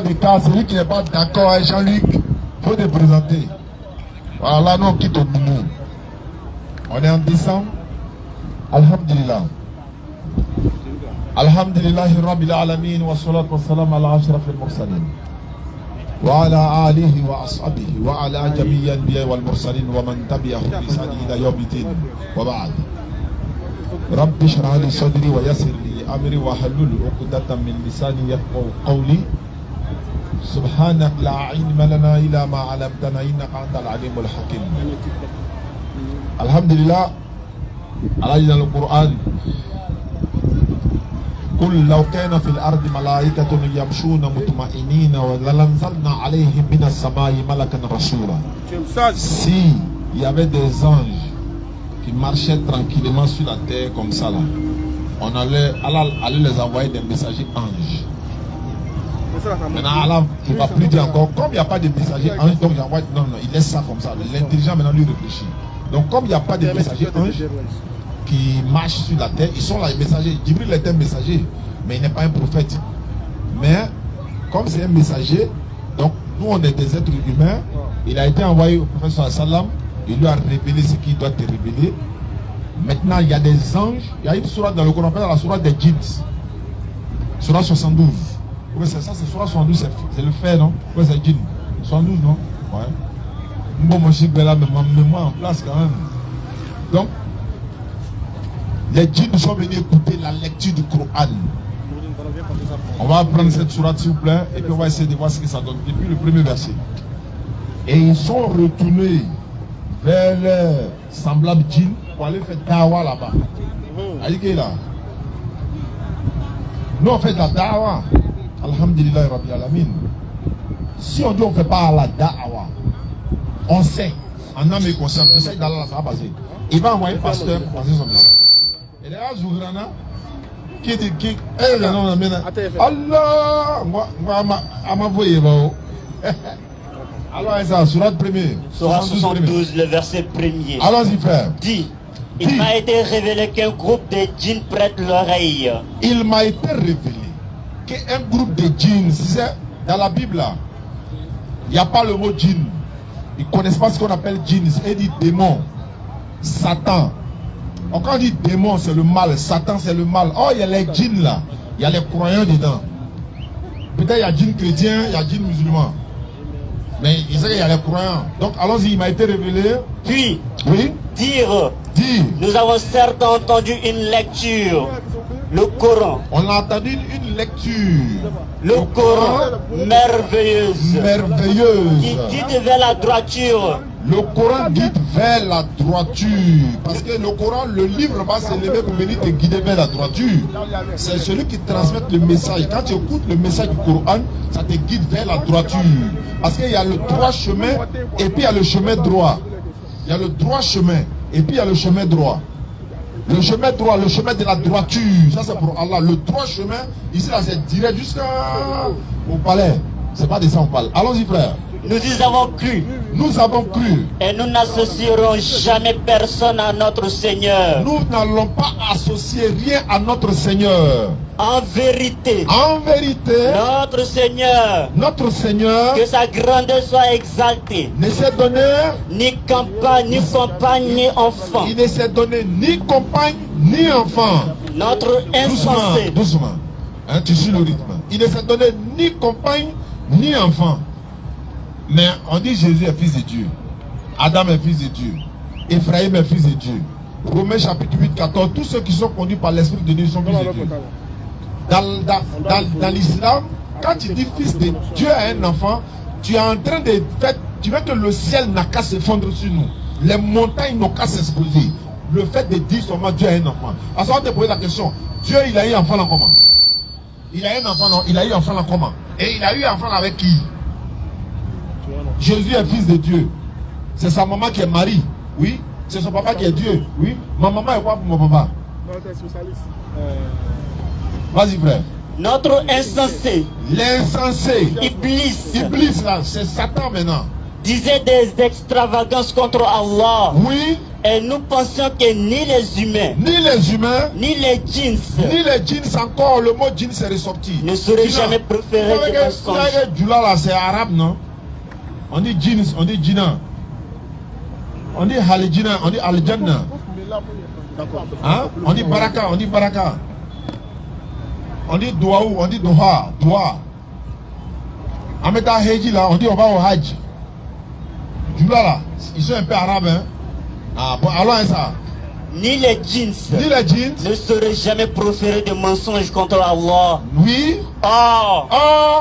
l'état du cas, celui qui n'est pas d'accord avec Jean-Luc, il faut te présenter. Voilà, là, nous, on quitte au bout. On est en décembre. Alhamdulillah. Alhamdulillah, Rabbil Alamin, wa salatu wa salam ala ashraf al-mursalin. Wa ala alihi wa ashabihi, wa ala jami'i al-anbiya wal mursalin, wa man tabi'ahum bi ihsan ila yawmiddin. Wa ba'd. Rabbi shrah li sadri wa yassir li amri wa halul 'uqdatan min lisani yafqahu qawli. Subhanak la ilma lana illa ma 'allamtana innaka antal alimul hakim. Alhamdulillah. Allah dit dans le Coran, قل لو كان في الأرض ملائكة يمشون مطمئنين ولنزلنا عليهم من السماء ملكا رسولا. Si il y avait des anges qui marchaient tranquillement sur la terre comme ça là, on allait les envoyer des messagers anges. Maintenant Allah il va plus dire encore, comme il n'y a pas de messagers anges, donc j'envoie, non, il laisse ça comme ça. L'intelligent maintenant lui réfléchit. Donc comme il n'y a pas de messagers anges qui marchent sur la terre, ils sont là les messagers. Jibril est un messager, mais il n'est pas un prophète. Mais comme c'est un messager, donc nous on est des êtres humains, il a été envoyé au prophète sallam, il lui a révélé ce qu'il doit te révéler. Maintenant il y a des anges, il y a une sourate dans le Coran, la sourate des djinns, sourate 72. Oui, c'est ça, c'est sourate 72, c'est le fait, non? Oui, c'est djinn. 72, non? Ouais. Bon, moi je suis là, mais ma mémoire en place quand même. Donc, les djinns sont venus écouter la lecture du Coran. On va prendre cette sourate s'il vous plaît et puis on va essayer de voir ce que ça donne. Depuis le premier verset. Et ils sont retournés vers les semblables djinns pour aller faire dawa là-bas. Aïe là. Nous on fait de la dawa. Alhamdulillah Rabbil Alamin. Si on dit on ne fait pas la dawa, on sait, en âme et conscience, le message d'Allah ça va passer. Il va envoyer un pasteur pour passer son message. Et là, Zougrana, qui dit qui Allah, moi, alors, ça, surat premier. Surat 72, le verset premier. Allons-y, frère. Dit, il m'a été révélé qu'un groupe de djinns prête l'oreille. Il m'a été révélé qu'un groupe de djinns, c'est dans la Bible là, il n'y a pas le mot djinn. Ils ne connaissent pas ce qu'on appelle djinn. C'est dit démon, Satan. Quand on dit démon, c'est le mal. Satan, c'est le mal. Oh, il y a les djinns là. Il y a les croyants dedans. Peut-être il y a djinns chrétiens, il y a djinns musulmans. Mais il sait qu'il y a les croyants. Donc, allons-y, il m'a été révélé. Puis, oui, dire, nous avons certes entendu une lecture. Le Coran. On a entendu une lecture. Le Coran merveilleuse. Merveilleuse. Qui guide vers la droiture. Le Coran guide vers la droiture. Parce que le Coran, le livre va s'élever pour venir te guider vers la droiture. C'est celui qui transmet le message. Quand tu écoutes le message du Coran, ça te guide vers la droiture. Parce qu'il y a le droit chemin et puis il y a le chemin droit. Il y a le droit chemin et puis il y a le chemin droit. Le chemin droit, le chemin de la droiture, ça c'est pour Allah. Le droit chemin, ici là c'est direct jusqu'au palais. C'est pas de ça on parle. Allons-y frère. Nous y avons cru. Nous avons cru. Et nous n'associerons jamais personne à notre Seigneur. Nous n'allons pas associer rien à notre Seigneur. En vérité. En vérité. Notre Seigneur. Que sa grandeur soit exaltée. Ne s'est donné. Ni compagne, ni enfant. Il ne s'est donné ni compagne, ni enfant. Notre insensé. Doucement. Hein, tu suis le rythme. Il ne s'est donné ni compagne, ni enfant. Mais on dit Jésus est fils de Dieu. Adam est fils de Dieu. Ephraïm est fils de Dieu. Romains chapitre 8, 14. Tous ceux qui sont conduits par l'Esprit de Dieu sont fils de Dieu. Dans l'islam, quand tu dis fils de Dieu à un enfant, tu es en train de faire, tu veux que le ciel n'a qu'à s'effondrer sur nous. Les montagnes n'ont qu'à s'exploser. Le fait de dire seulement Dieu a un enfant. Alors ça va te poser la question. Dieu, il a eu un enfant là comment? Il a un enfant, non? Il a eu un enfant là comment? Et il a eu un enfant avec qui? Jésus est fils de Dieu. C'est sa maman qui est Marie. Oui. C'est son papa qui est Dieu. Oui. Ma maman est quoi pour mon papa? Vas-y frère. Notre insensé. L'insensé. Iblis. Iblis là, c'est Satan maintenant. Disait des extravagances contre Allah. Oui. Et nous pensions que ni les humains, ni ni les djinns, encore, le mot djinn s'est ressorti. Ne serait jamais préféré que mensonge. Djoula là, c'est arabe, non? On dit djinn, on dit djinna. On dit halijina, on dit aljanna. Hein? On dit baraka, on dit baraka. On dit douaou, on dit doha, doha. Ameta Heji là, on dit on va au Hajj. Djoula là, ils sont un peu arabes, hein? Ah bon, alors ça. Ni les djinns ne seraient jamais proférés de mensonges contre Allah. Oui.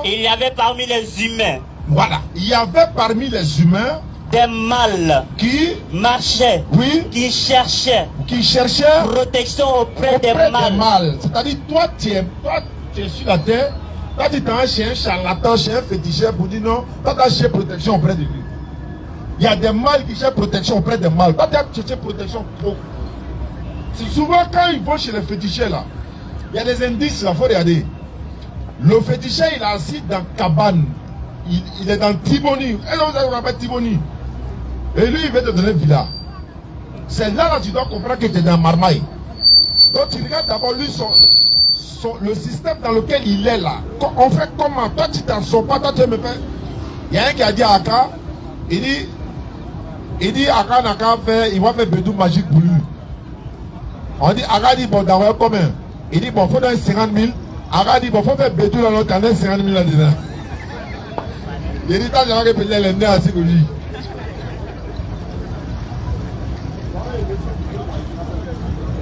Il y avait parmi les humains. Voilà. Il y avait parmi les humains des mâles qui marchaient, qui cherchaient protection auprès des mâles. C'est-à-dire, toi, tu es sur la terre, toi, tu t'en chez un charlatan, chez un féticheur pour dire non, toi, tu as cherché protection auprès de lui. Il y a des mâles qui cherchent protection auprès des mâles. Toi, tu as cherché protection pour. C'est souvent quand ils vont chez les féticheurs là, il y a des indices là, il faut regarder. Le féticheur, il est assis dans cabane. Il est dans Tiboni. Et là, vous avez Tiboni. Et lui, il veut te donner villa. C'est là que tu dois comprendre que tu es dans Marmaille. Donc tu regardes d'abord lui, le système dans lequel il est là. On fait comment? Toi, tu t'en sors pas, toi, tu me fais. Il y a un qui a dit à Aka, il dit Aka n'a qu'à faire, il va faire bédou magique pour lui. On dit, Aka dit, bon, d'avoir combien? Il dit, bon, il faut donner 50 000. Aka dit, bon, il faut faire bédou dans l'autre, t'en as 50 000 là-dedans. Il dit, t'as jamais payé les nez assis pour lui.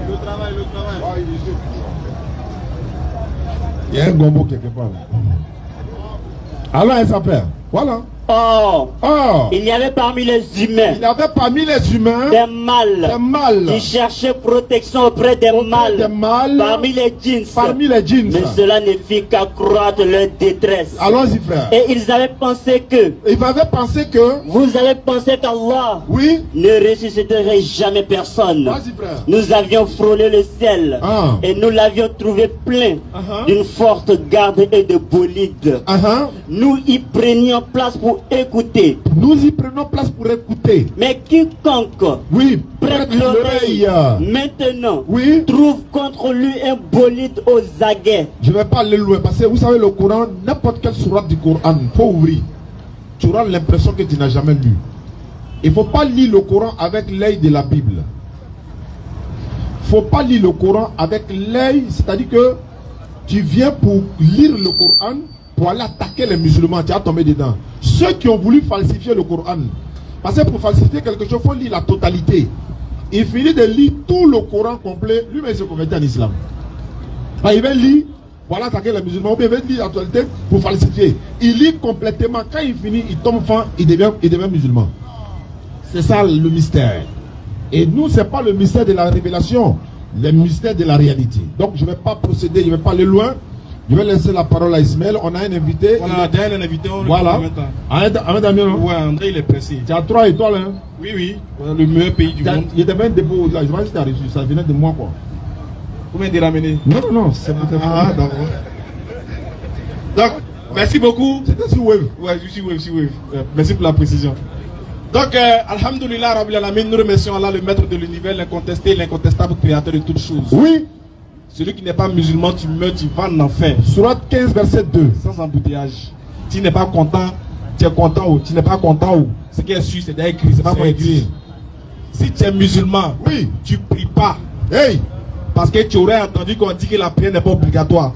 Le travail. Il y a un gombo quelque part. Alors, elle s'appelle. Voilà. Il y avait parmi les humains. Des mâles. Qui cherchaient protection auprès des mâles. Parmi les djinns. Mais cela ne fit qu'accroître leur détresse. Allons-y, frère. Et ils avaient pensé que. Vous avez pensé qu'Allah ne ressusciterait jamais personne. Vas-y, frère. Nous avions frôlé le ciel. Et nous l'avions trouvé plein d'une forte garde et de bolides. Nous y prenions place pour écouter. Mais quiconque prête l'oreille maintenant trouve contre lui un bolide aux aguets. Je ne vais pas aller loin parce que vous savez le Coran, n'importe quelle sourate du Coran, il faut ouvrir. Tu auras l'impression que tu n'as jamais lu. Il ne faut pas lire le Coran avec l'œil de la Bible. Il ne faut pas lire le Coran avec l'œil, c'est-à-dire que tu viens pour lire le Coran pour aller attaquer les musulmans, tu as tombé dedans. Ceux qui ont voulu falsifier le Coran, parce que pour falsifier quelque chose, il faut lire la totalité. Il finit de lire tout le Coran complet, lui-même se convertit en islam. Enfin, il va lire, voilà attaquer les musulmans, ou bien il va lire la totalité pour falsifier. Il lit complètement, quand il finit, il tombe fin, il devient musulman. C'est ça le mystère. Et nous, ce n'est pas le mystère de la révélation, le mystère de la réalité. Donc je ne vais pas procéder, je ne vais pas aller loin. Je vais laisser la parole à Ismaël. On a un invité. Voilà, un invité. Voilà. Ahmed Amir. Oui, André, il est pressé. Tu as 3 étoiles, hein? Oui. Le meilleur pays du monde. Il était même dépôt là. Je vois que tu as reçu. Ça venait de moi, quoi. Combien de ramener? Non. C'est peut-être. Ah, d'accord. Donc, merci beaucoup. C'était sur Wave. Ouais, je suis Wave. Merci pour la précision. Donc, Alhamdulillah, Rabbil Alamin, nous remercions Allah, le maître de l'univers, l'incontesté, l'incontestable créateur de toutes choses. Oui. Celui qui n'est pas musulman, tu meurs, tu vas en enfer. Sourate 15, verset 2. Sans embouteillage. Tu n'es pas content, tu es content ou tu n'es pas content ou. Ce qui est sûr, c'est déjà écrit, c'est pas moi écrit. Si tu es musulman, tu pries pas. Parce que tu aurais entendu qu'on dit que la prière n'est pas obligatoire.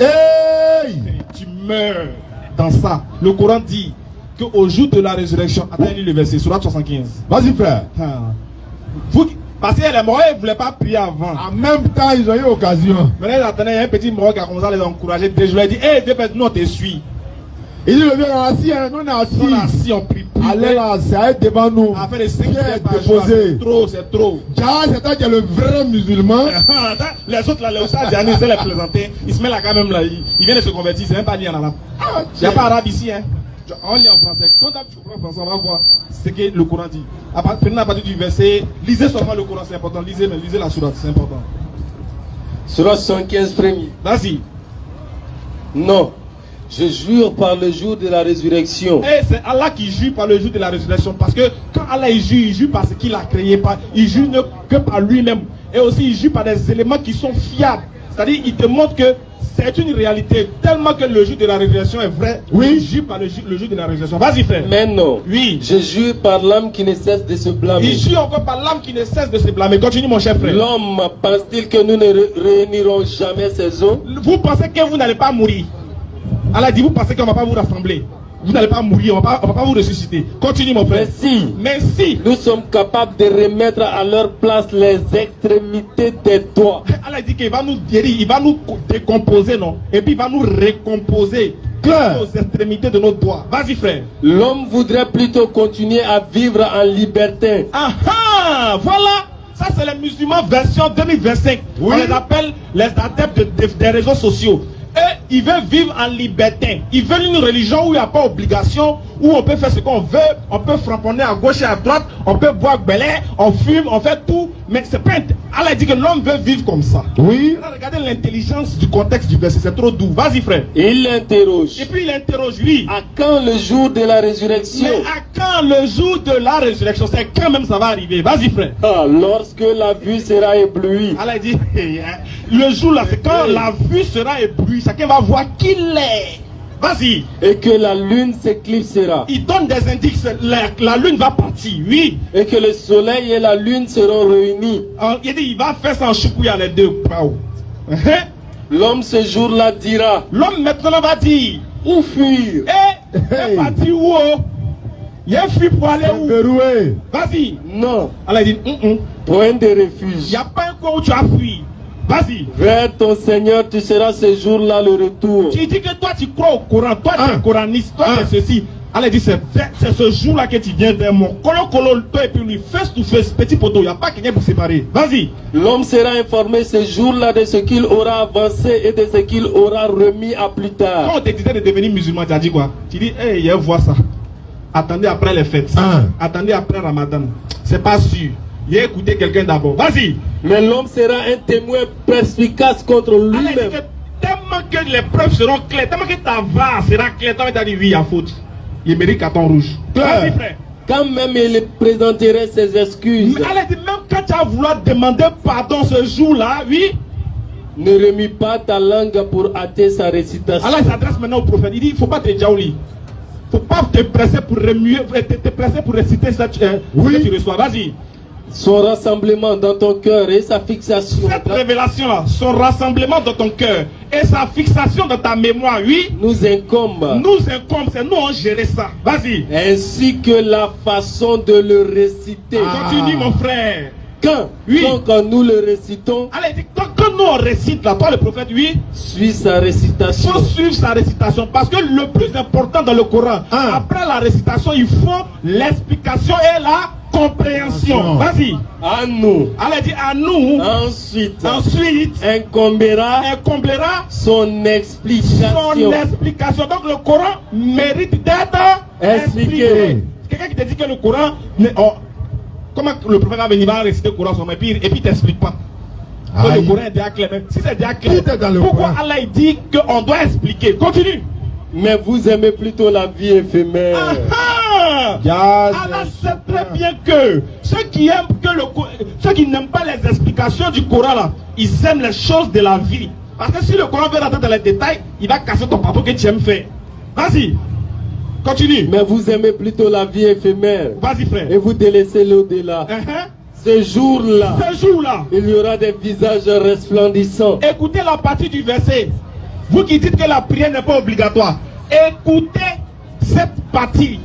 Tu meurs dans ça. Le Coran dit qu'au jour de la résurrection, attendez le verset, Sourate 75. Vas-y, frère. Parce que les morts ne voulaient pas prier avant. En même temps, ils ont eu l'occasion. Maintenant, il y a un petit mort qui a commencé à les encourager. Je lui ai dit, nous on te suit. Il dit, le vieux, on est assis, nous on est assis. On prie. Allez là, c'est devant nous. Afin de c'est trop. C'est toi qui es le vrai musulman. Les autres là, les Oustaz Diané, c'est les plaisanter. Ils se mettent là quand même là. Ils viennent de se convertir, c'est même pas lié en arabe. Il n'y a pas arabe ici, hein. On lit en français. Quand tu comprends français, on va voir ce que le Coran dit. Prenez à partir du verset, lisez seulement le Coran, c'est important. Lisez la sourate, c'est important. Sourate 75 premier. Vas-y. Non. Je jure par le jour de la résurrection. Et c'est Allah qui jure par le jour de la résurrection. Parce que quand Allah il jure par ce qu'il a créé. Il jure que par lui-même. Et aussi il jure par des éléments qui sont fiables. C'est-à-dire il te montre que c'est une réalité. Tellement que le jour de la résurrection est vrai. Oui. Il jure par le jour de la résurrection. Vas-y frère. Mais non. Oui. Je jure par l'âme qui ne cesse de se blâmer. Il jure encore par l'âme qui ne cesse de se blâmer. Continue mon cher frère. L'homme pense-t-il que nous ne réunirons jamais ces os? Vous pensez que vous n'allez pas mourir? Allah dit, vous pensez qu'on ne va pas vous rassembler? Vous n'allez pas mourir, on ne va pas vous ressusciter. Continue mon frère. Mais si nous sommes capables de remettre à leur place les extrémités des doigts. Allah dit qu'il va nous guérir, il va nous décomposer, non? Et puis il va nous recomposer aux extrémités de nos doigts. Vas-y frère. L'homme voudrait plutôt continuer à vivre en liberté. Ah ah, voilà. Ça c'est les musulmans version 2025. Oui. On les appelle les adeptes des réseaux sociaux. Et ils veulent vivre en liberté. Ils veulent une religion où il n'y a pas d'obligation, où on peut faire ce qu'on veut, on peut frapponner à gauche et à droite, on peut boire belé, on fume, on fait tout. Mais c'est pas. Allah dit que l'homme veut vivre comme ça. Oui. Regardez l'intelligence du contexte du verset, c'est trop doux. Vas-y frère. Il l'interroge. Et puis il interroge lui. À quand le jour de la résurrection? Mais à quand le jour de la résurrection? C'est quand même ça va arriver. Vas-y frère. Ah, lorsque la vue sera éblouie. Allah dit, le jour là, c'est quand la vue sera éblouie. Chacun va voir qui est. Vas-y. Et que la lune s'éclipsera. Il donne des indices. La lune va partir, oui. Et que le soleil et la lune seront réunis. Il dit, il va faire ça en choukouya les deux. L'homme ce jour-là dira. L'homme maintenant va dire. Où fuir? Il va dire où? Il y a fui pour aller où? Vas-y. Non. Allah dit, point de refuge. Il n'y a pas un coin où tu as fui. Vas-y. Vers ton Seigneur, tu seras ce jour-là le retour. Tu dis que toi tu crois au Coran, toi tu es coraniste, toi tu es ceci. Allah dit c'est ce jour-là que tu viens vers moi. Colo, toi et puis lui, face to face, petit poteau, il n'y a pas quelqu'un pour séparer. Vas-y. L'homme sera informé ce jour-là de ce qu'il aura avancé et de ce qu'il aura remis à plus tard. Quand on te disait de devenir musulman, tu as dit quoi? Tu dis, hey, il voir ça. Attendez après les fêtes. Attendez après Ramadan. C'est pas sûr. Il a écouté quelqu'un d'abord. Vas-y. Mais l'homme sera un témoin perspicace contre lui-même. Tellement que les preuves seront claires, tellement que ta voix sera claire, tellement que tu as dit oui, il y a faute. Il mérite carton rouge. Vas-y frère. Quand même il présenterait ses excuses. Mais allez, même quand tu as voulu demander pardon ce jour-là, oui. Ne remue pas ta langue pour hâter sa récitation. Allah s'adresse maintenant au prophète. Il dit, il ne faut pas te jaouli. Il ne faut pas te presser pour remuer, te presser pour réciter ce que tu reçois. Vas-y. Son rassemblement dans ton cœur et sa fixation. Cette révélation-là, son rassemblement dans ton cœur et sa fixation dans ta mémoire, oui. Nous incombe. C'est nous on gère ça. Vas-y. Ainsi que la façon de le réciter. Continue mon frère. Quand nous le récitons. Allez, quand nous on récite là, toi le prophète, oui. Suis sa récitation. Il faut suivre sa récitation. Parce que le plus important dans le Coran, après la récitation, il faut l'explication et la compréhension. Vas-y. À nous. Allez, dit à nous. Ensuite. Incombera son explication. Donc le Coran mérite d'être expliqué. Quelqu'un qui te dit que le Coran... comment le prophète va venir, va réciter le Coran et puis il ne t'explique pas. Le Coran est déjà clair. Si c'est déjà clair, pourquoi Allah dit qu'on doit expliquer? Continue. Mais vous aimez plutôt la vie éphémère. Allah sait très bien que ceux qui n'aiment pas les explications du Coran là, ils aiment les choses de la vie. Parce que si le Coran veut rentrer dans les détails, il va casser ton papa que tu aimes faire. Vas-y. Continue. Mais vous aimez plutôt la vie éphémère. Vas-y frère. Et vous délaissez l'au-delà. Ce jour-là, il y aura des visages resplendissants. Écoutez la partie du verset. Vous qui dites que la prière n'est pas obligatoire, écoutez cette partie.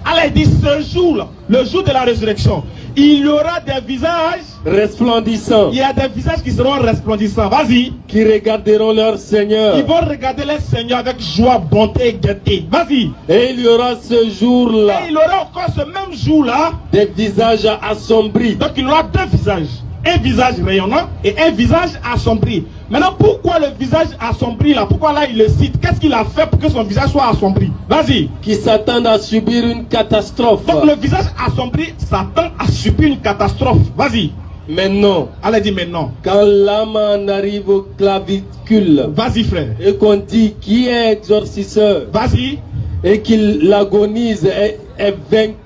Allah dit ce jour-là, le jour de la résurrection, il y aura des visages resplendissants. Il y a des visages qui seront resplendissants. Vas-y. Qui regarderont leur Seigneur. Ils vont regarder leur Seigneur avec joie, bonté et gaieté. Vas-y. Et il y aura ce jour-là. Et il y aura encore ce même jour-là des visages assombris. Donc il y aura deux visages. Un visage rayonnant et un visage assombri. Maintenant, pourquoi le visage assombri là? Pourquoi là il le cite? Qu'est-ce qu'il a fait pour que son visage soit assombri? Vas-y. Qui s'attendent à subir une catastrophe. Donc le visage assombri s'attend à subir une catastrophe. Vas-y. Maintenant. Elle dit maintenant. Quand l'âme en arrive au clavicule. Vas-y frère. Et qu'on dit qui est exorcisseur. Vas-y. Et qu'il agonise est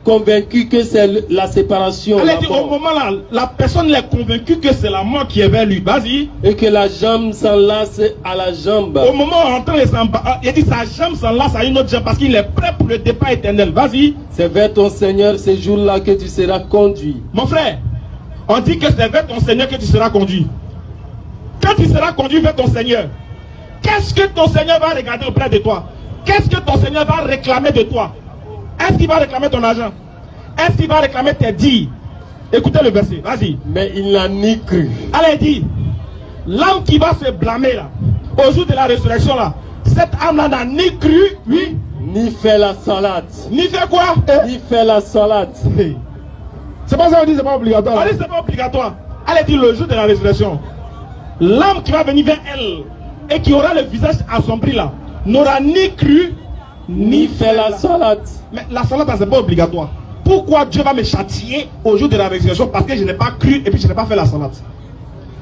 convaincu que c'est la séparation. Elle dit au moment là, la personne est convaincue que c'est la mort qui est vers lui. Vas-y. Et que la jambe s'enlace à la jambe. Au moment où on entend il dit sa jambe s'enlace à une autre jambe parce qu'il est prêt pour le départ éternel. Vas-y. C'est vers ton Seigneur ce jour-là que tu seras conduit. Mon frère, on dit que c'est vers ton Seigneur que tu seras conduit. Quand tu seras conduit vers ton Seigneur, qu'est-ce que ton Seigneur va regarder auprès de toi? Qu'est-ce que ton Seigneur va réclamer de toi? Est-ce qu'il va réclamer ton argent? Est-ce qu'il va réclamer tes dires? Écoutez le verset, vas-y. Mais il n'a ni cru. Allez, dit, l'âme qui va se blâmer là, au jour de la résurrection là, cette âme-là n'a ni cru, oui, ni fait la salade. Ni fait quoi? Ni fait la salade. C'est pas ça qu'on dit, c'est pas obligatoire. On dit c'est pas obligatoire. Allez, dit le jour de la résurrection, l'âme qui va venir vers elle et qui aura le visage assombri là, n'aura ni cru, ni fait la salade. Mais la salade, c'est pas obligatoire. Pourquoi Dieu va me châtier au jour de la résurrection? Parce que je n'ai pas cru et puis je n'ai pas fait la salade.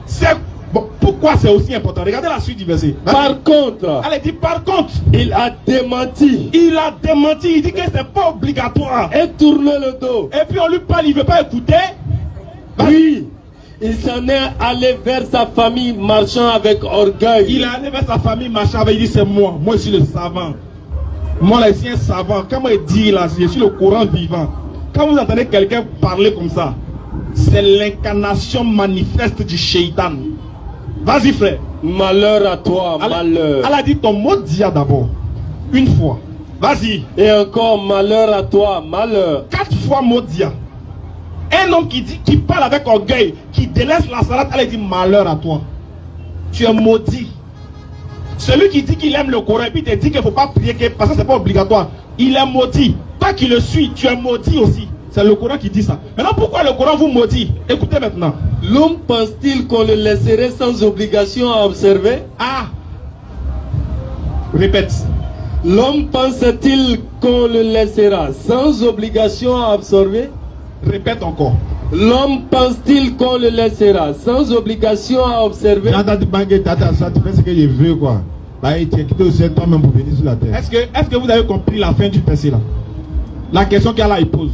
C'est bon, pourquoi c'est aussi important? Regardez la suite du verset. Par contre, allez, dit par contre, il a démenti. Il a démenti, il dit que c'est pas obligatoire. Et tourné le dos. Et puis on lui parle, il veut pas écouter. Oui. Il s'en est allé vers sa famille marchant avec orgueil. Il est allé vers sa famille marchant avec, il dit c'est moi. Moi je suis le savant. Moi là je suis un savant. Quand moi je dis là, je suis le courant vivant. Quand vous entendez quelqu'un parler comme ça, c'est l'incarnation manifeste du shaitan. Vas-y frère. Malheur à toi, malheur. Elle a dit ton mot dia d'abord. Une fois. Vas-y. Et encore malheur à toi, malheur. 4 fois mot dia. Un homme qui dit, qui parle avec orgueil, qui délaisse la salade, elle dit malheur à toi. Tu es maudit. Celui qui dit qu'il aime le Coran et puis te dit qu'il ne faut pas prier parce que ce n'est pas obligatoire, il est maudit. Toi qui le suis, tu es maudit aussi. C'est le Coran qui dit ça. Maintenant, pourquoi le Coran vous maudit? Écoutez maintenant. L'homme pense-t-il qu'on le laisserait sans obligation à observer? Ah! Répète. L'homme pense-t-il qu'on le laissera sans obligation à observer? Répète encore. L'homme pense-t-il qu'on le laissera sans obligation à observer? Tu fais ce que je veux quoi. Toi-même pour venir sur la terre. Est-ce que vous avez compris la fin du verset là? La question qu'Allah il pose.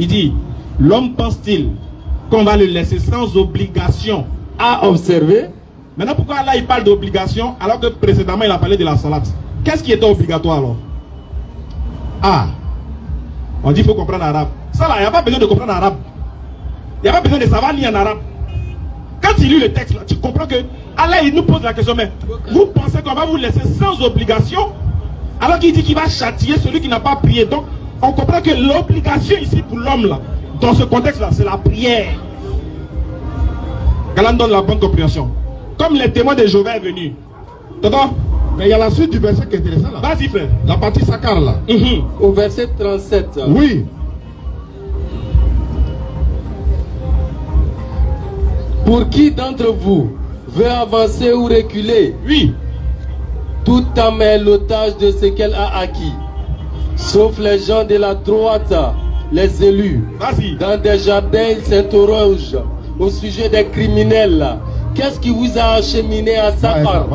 Il dit, l'homme pense-t-il qu'on va le laisser sans obligation à observer? Maintenant pourquoi Allah il parle d'obligation alors que précédemment il a parlé de la salade? Qu'est-ce qui était obligatoire alors? Ah, on dit qu'il faut comprendre l'arabe. Ça là, il n'y a pas besoin de comprendre l'arabe. Il n'y a pas besoin de savoir lire en arabe. Quand tu lis le texte là, tu comprends que Allah il nous pose la question, mais vous pensez qu'on va vous laisser sans obligation alors qu'il dit qu'il va châtier celui qui n'a pas prié? Donc on comprend que l'obligation ici pour l'homme là, dans ce contexte là, c'est la prière. Qu'Allah donne la bonne compréhension. Comme les témoins de Jéhovah est venu. T'entends? Mais il y a la suite du verset qui est intéressant là. Vas-y frère. La partie Sakar là. Au verset 37. Oui. Pour qui d'entre vous veut avancer ou reculer? Oui. Toute âme est l'otage de ce qu'elle a acquis. Sauf les gens de la droite, les élus. Vas-y. Dans des jardins, ils s'interrogent au sujet des criminels. Qu'est-ce qui vous a acheminé à Sakar?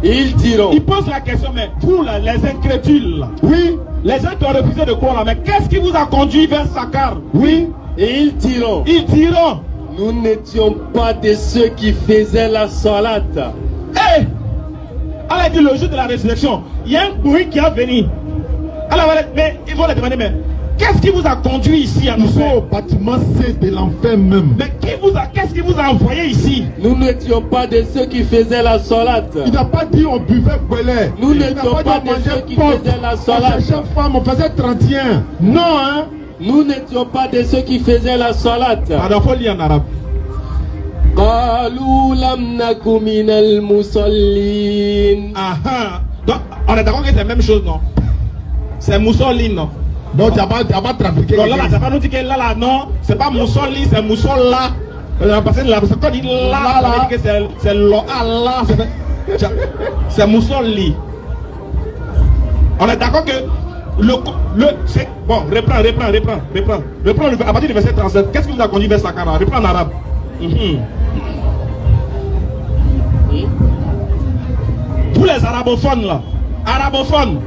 Ils diront. Ils posent la question, mais vous là, les incrédules là. Oui. Les gens qui ont refusé de croire là, mais qu'est-ce qui vous a conduit vers Sakar? Oui. Et ils diront. Ils diront. Nous n'étions pas de ceux qui faisaient la salade. Hé! Allah dit le jour de la résurrection, il y a un bruit qui a venu. Alors, mais ils vont les demander, mais qu'est-ce qui vous a conduit ici à nous faire? Au bâtiment C de l'enfer même. Mais qu'est-ce qui vous a envoyé ici? Nous n'étions pas de ceux qui faisaient la salade. Il n'a pas dit on buvait belé. Nous n'étions pas de ceux qui faisaient la salade. On cherchait femme, on faisait 31. Non, hein? Nous n'étions pas de ceux qui faisaient la salade. Alors, il faut lire en arabe. قالوا لم نكن من المصلين. Donc, on est d'accord que c'est la même chose, non? C'est Moussolini, non? Donc, tu n'as pas trafiqué. Donc là, tu n'as pas nous dit que là, non, c'est pas Moussolini, c'est Moussola. Parce que là, quand il dit là, ça veut dire que c'est Allah. C'est Moussolini. On est d'accord que c'est bon, reprends à partir du verset 37. Qu'est-ce qui vous a conduit vers Sakara? Reprends en arabe. Pour les arabophones là, arabophones,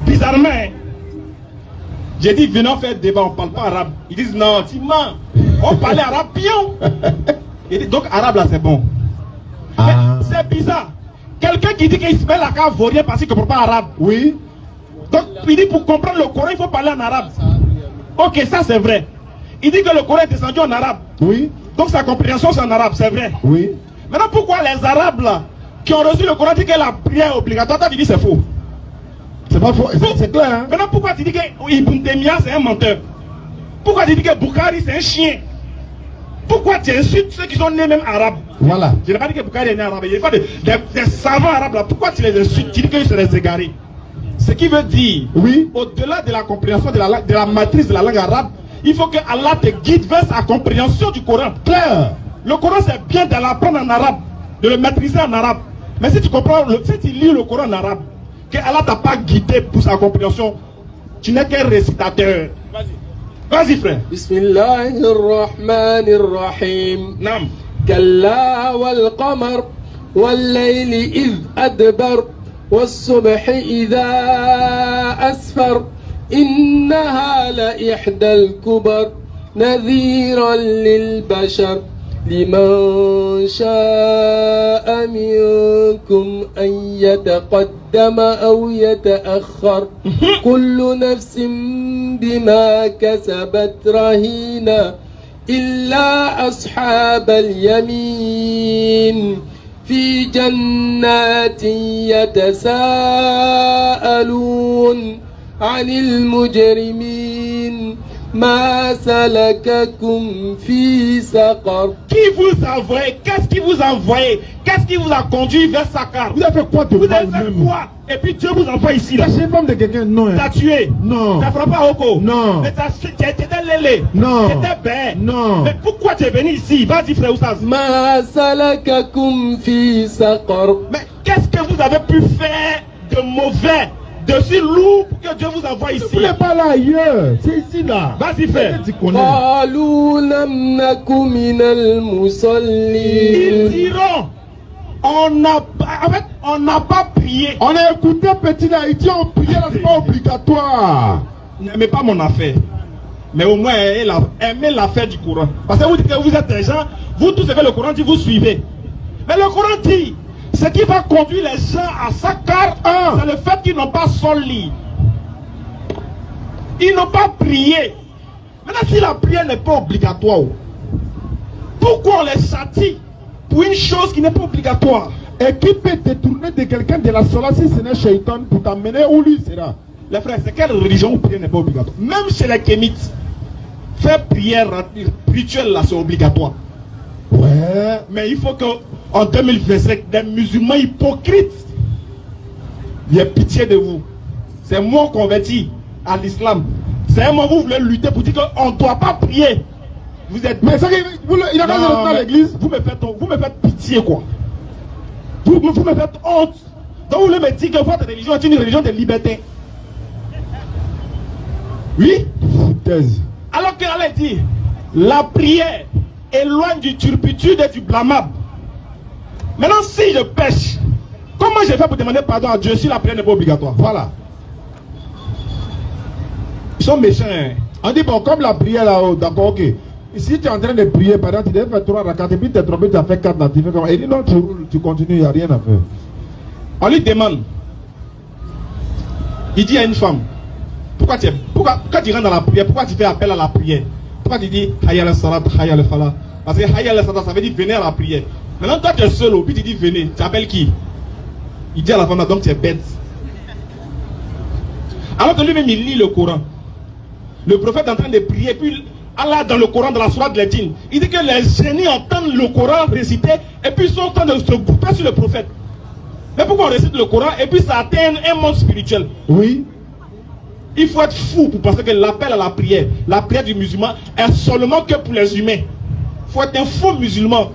bizarrement, j'ai dit venons faire débat, on parle pas arabe. Ils disent non, tu mens, on parlait arabe pion. Donc arabe là c'est bon. C'est bizarre. Quelqu'un qui dit qu'il se met la cave vaurien parce qu'il ne comprend pas arabe. Oui. Donc il dit pour comprendre le Coran il faut parler en arabe. Ok, ça c'est vrai. Il dit que le Coran est descendu en arabe. Oui. Donc sa compréhension c'est en arabe, c'est vrai. Oui. Maintenant pourquoi les arabes là qui ont reçu le Coran disent que la prière est obligatoire, toi tu dis c'est faux. C'est pas faux, c'est clair. Hein? Maintenant pourquoi tu dis que Ibn Taymiyyah c'est un menteur? Pourquoi tu dis que Bukhari c'est un chien? Pourquoi tu insultes ceux qui sont nés même arabes? Voilà. Je n'ai pas dit que Bukhari est né arabe. Il y a pas des savants arabes là. Pourquoi tu les insultes? Tu dis qu'ils sont des égarés. Ce qui veut dire, oui, au-delà de la compréhension de la matrice de la langue arabe, il faut que Allah te guide vers sa compréhension du Coran. Claire. Le Coran c'est bien de l'apprendre en arabe, de le maîtriser en arabe. Mais si tu comprends, si tu lis le Coran en arabe, que Allah t'a pas guidé pour sa compréhension, tu n'es qu'un récitateur. Vas-y. Vas-y frère. Bismillahirrahmanirrahim. Nam. Kalla wal qamar wal layli idh adbar والصبح إذا أسفر إنها لإحدى الكبر نذيرا للبشر لمن شاء منكم أن يتقدم أو يتأخر كل نفس بما كسبت رهينة إلا أصحاب اليمين في جنات يتساءلون عن المجرمين ما سلككم في سقر. Qui vous a envoyé? Qu'est-ce qui vous a envoyé? Qu'est-ce qui vous a conduit vers Sakar? Vous avez fait quoi de vous avez fait quoi? Et puis Dieu vous envoie ici là. T'as femme de quelqu'un? Non. T'as tué? Non. T'as frappé à Oko? Non. Mais t'étais lélé? Non. T'étais bête? Non. Mais pourquoi tu es venu ici? Vas-y frère Oussaz. ما سلككم في سقر. Mais qu'est-ce que vous avez pu faire de mauvais, de si lourd pour que Dieu vous envoie ici? Vous n'êtes pas là ailleurs, c'est ici là. Vas-y frère. قالوا لم نك من المصلين. Ils diront, on n'a pas prié. On a écouté petit là, ils disent on priait là, c'est pas obligatoire. N'aimez pas mon affaire. Mais au moins aimez l'affaire du Coran. Parce que vous dites que vous êtes des gens, vous tous ce que le Coran dit, vous suivez. Mais le Coran dit, ce qui va conduire les gens à Sakar, c'est le fait qu'ils n'ont pas soli. Ils n'ont pas prié. Maintenant, si la prière n'est pas obligatoire, pourquoi on les châtie pour une chose qui n'est pas obligatoire? Et qui peut détourner de quelqu'un de la sola si ce n'est Shaitan pour t'amener où lui sera? Les frères, c'est quelle religion où prière n'est pas obligatoire? Même chez les Kémites, faire prière rituelle là, c'est obligatoire. Ouais. Mais il faut qu'en 2025, des musulmans hypocrites, il y ait pitié de vous. C'est moi converti à l'islam. C'est un moment où vous voulez lutter pour dire qu'on ne doit pas prier. Vous êtes. Mais ça, il a pas dans l'église. Vous me faites pitié quoi. Vous me faites honte. Donc vous voulez me dire que votre religion est une religion de liberté. Oui. Alors qu'Allah dit, la prière éloigne du turpitude et du blâmable. Maintenant, si je pêche, comment je fais pour demander pardon à Dieu si la prière n'est pas obligatoire? Voilà. Ils sont méchants. Hein? On dit, bon, comme la prière là-haut, d'accord, ok. Si tu es en train de prier, par exemple, tu devais faire 3 rakats, et puis tu es trompé, tu as fait 4 là, tu fais comment? Il dit, non, tu continues, il n'y a rien à faire. On lui demande. Il dit à une femme, pourquoi tu rentres dans la prière, pourquoi tu fais appel à la prière? Pourquoi tu dis Hayya al-salat, Hayya al-falah? Parce que Hayya al-salat, ça veut dire venez à la prière. Maintenant, toi tu es seul, puis tu dis venez. Tu appelles qui? Il dit à la femme, donc tu es bête. Alors que lui-même il lit le Coran. Le prophète est en train de prier, puis Allah dans le Coran, dans la sourate de l'Edine, il dit que les génies entendent le Coran réciter, et puis ils sont en train de se grouper sur le prophète. Mais pourquoi on récite le Coran, et puis ça atteint un monde spirituel? Oui. Il faut être fou pour penser que l'appel à la prière du musulman est seulement que pour les humains. Il faut être un faux musulman.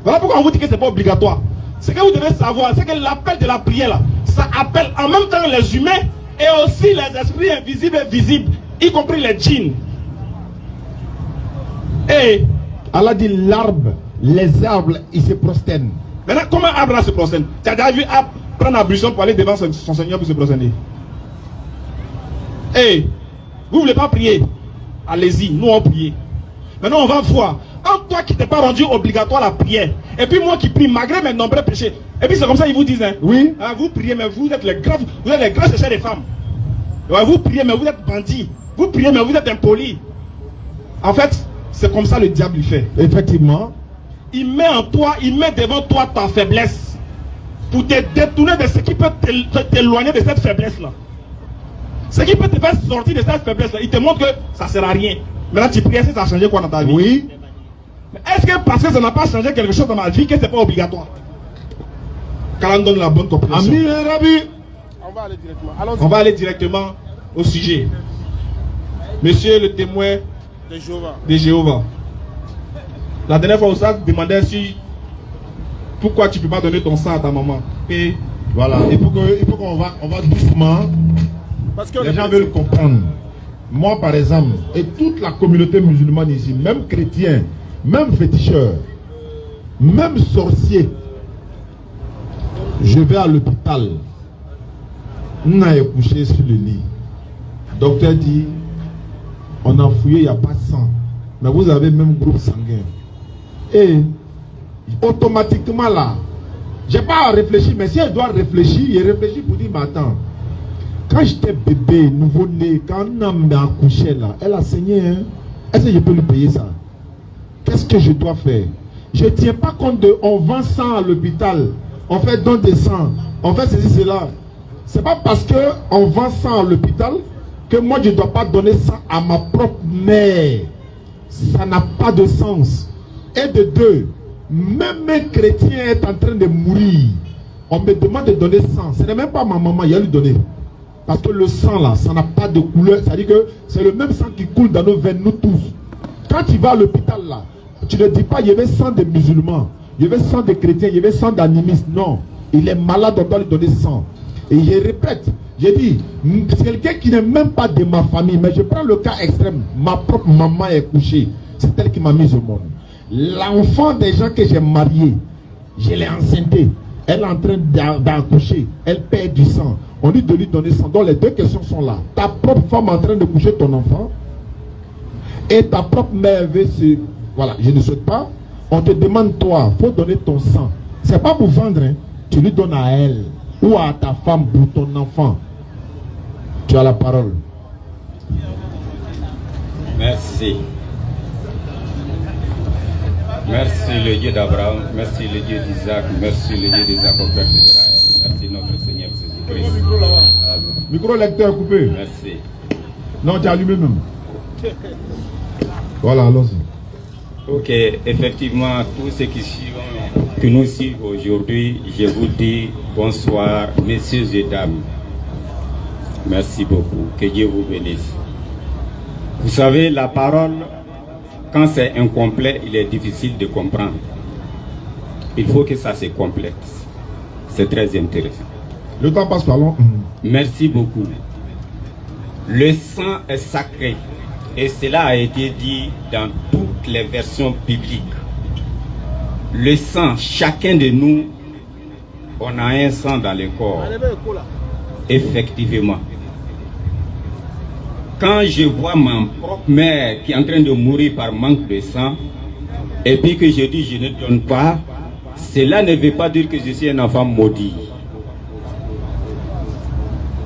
Voilà pourquoi on vous dit que ce n'est pas obligatoire. Ce que vous devez savoir, c'est que l'appel de la prière, là, ça appelle en même temps les humains et aussi les esprits invisibles et visibles, y compris les djinns. Et Allah dit l'arbre, les arbres, ils se prosternent. Maintenant, comment un arbre là se prosterne? Tu as déjà vu arbre prendre ablution pour aller devant son Seigneur pour se prosterner? Hey, vous ne voulez pas prier? Allez-y, nous on prie. Maintenant on va voir. En toi qui t'es pas rendu obligatoire la prière, et puis moi qui prie malgré mes nombreux péchés, et puis c'est comme ça ils vous disent, hein, oui, hein, vous priez mais vous êtes les grands chercheurs des femmes. Ouais, vous priez mais vous êtes bandits. Vous priez mais vous êtes impolis. En fait, c'est comme ça le diable il fait. Effectivement. Il met en toi, il met devant toi ta faiblesse pour te détourner de ce qui peut t'éloigner de cette faiblesse là. Ce qui peut te faire sortir de cette faiblesse là, il te montre que ça ne sert à rien. Maintenant tu pries, est-ce que ça a changé quoi dans ta vie? Oui. Mais est-ce que parce que ça n'a pas changé quelque chose dans ma vie que c'est pas obligatoire? Quand on donne la bonne compréhension. Ami Rabbi. On va aller directement au sujet. Monsieur le témoin de Jéhovah. La dernière fois, Oussad demandait si pourquoi tu ne peux pas donner ton sang à ta maman. Et voilà, il faut qu'on va doucement. Parce que les gens veulent comprendre. Moi, par exemple, et toute la communauté musulmane ici, même chrétiens, même féticheurs, même sorciers, je vais à l'hôpital. On a couché sur le lit. Le docteur dit, on a fouillé, il n'y a pas de sang. Mais vous avez même groupe sanguin. Et automatiquement là, je n'ai pas à réfléchir, mais si elle doit réfléchir, il réfléchit pour dire, mais attends, quand j'étais bébé, nouveau-né, quand on m'a accouché là, elle a saigné, hein? Est-ce que je peux lui payer ça? Qu'est-ce que je dois faire? Je ne tiens pas compte de, on vend sang à l'hôpital, on fait don de sang, on fait ceci, cela. C'est pas parce qu'on vend sang à l'hôpital que moi je ne dois pas donner ça à ma propre mère. Ça n'a pas de sens. Et de deux, même un chrétien est en train de mourir. On me demande de donner sang. Ce n'est même pas ma maman, il a lui donné. Parce que le sang là, ça n'a pas de couleur. Ça veut dire que c'est le même sang qui coule dans nos veines, nous tous. Quand tu vas à l'hôpital là, tu ne dis pas, il y avait sang des musulmans, il y avait sang des chrétiens, il y avait sang d'animistes. Non, il est malade, on doit lui donner sang. Et je répète, j'ai dit, c'est quelqu'un qui n'est même pas de ma famille, mais je prends le cas extrême. Ma propre maman est couchée. C'est elle qui m'a mise au monde. L'enfant des gens que j'ai marié, je l'ai enceinté. Elle est en train d'accoucher. Elle perd du sang. On dit de lui donner sang. Donc les deux questions sont là. Ta propre femme est en train de coucher ton enfant. Et ta propre mère veut se... Voilà, je ne souhaite pas. On te demande, toi, il faut donner ton sang. C'est pas pour vendre, hein. Tu lui donnes à elle. Ou à ta femme pour ton enfant. Tu as la parole. Merci. Merci le Dieu d'Abraham, merci le Dieu d'Isaac, merci le Dieu des Père d'Israël, merci notre Seigneur Jésus-Christ. Micro lecteur coupé. Merci. Non, tu as allumé même. Voilà, allons-y. Ok, effectivement, tous ceux que nous suivent aujourd'hui, je vous dis bonsoir, messieurs et dames. Merci beaucoup, que Dieu vous bénisse. Vous savez, la parole, quand c'est incomplet, il est difficile de comprendre. Il faut que ça se complète. C'est très intéressant. Le temps passe par long. Merci beaucoup. Le sang est sacré. Et cela a été dit dans toutes les versions bibliques. Le sang, chacun de nous, on a un sang dans le corps. Effectivement. Quand je vois ma propre mère qui est en train de mourir par manque de sang, et puis que je dis je ne donne pas, cela ne veut pas dire que je suis un enfant maudit.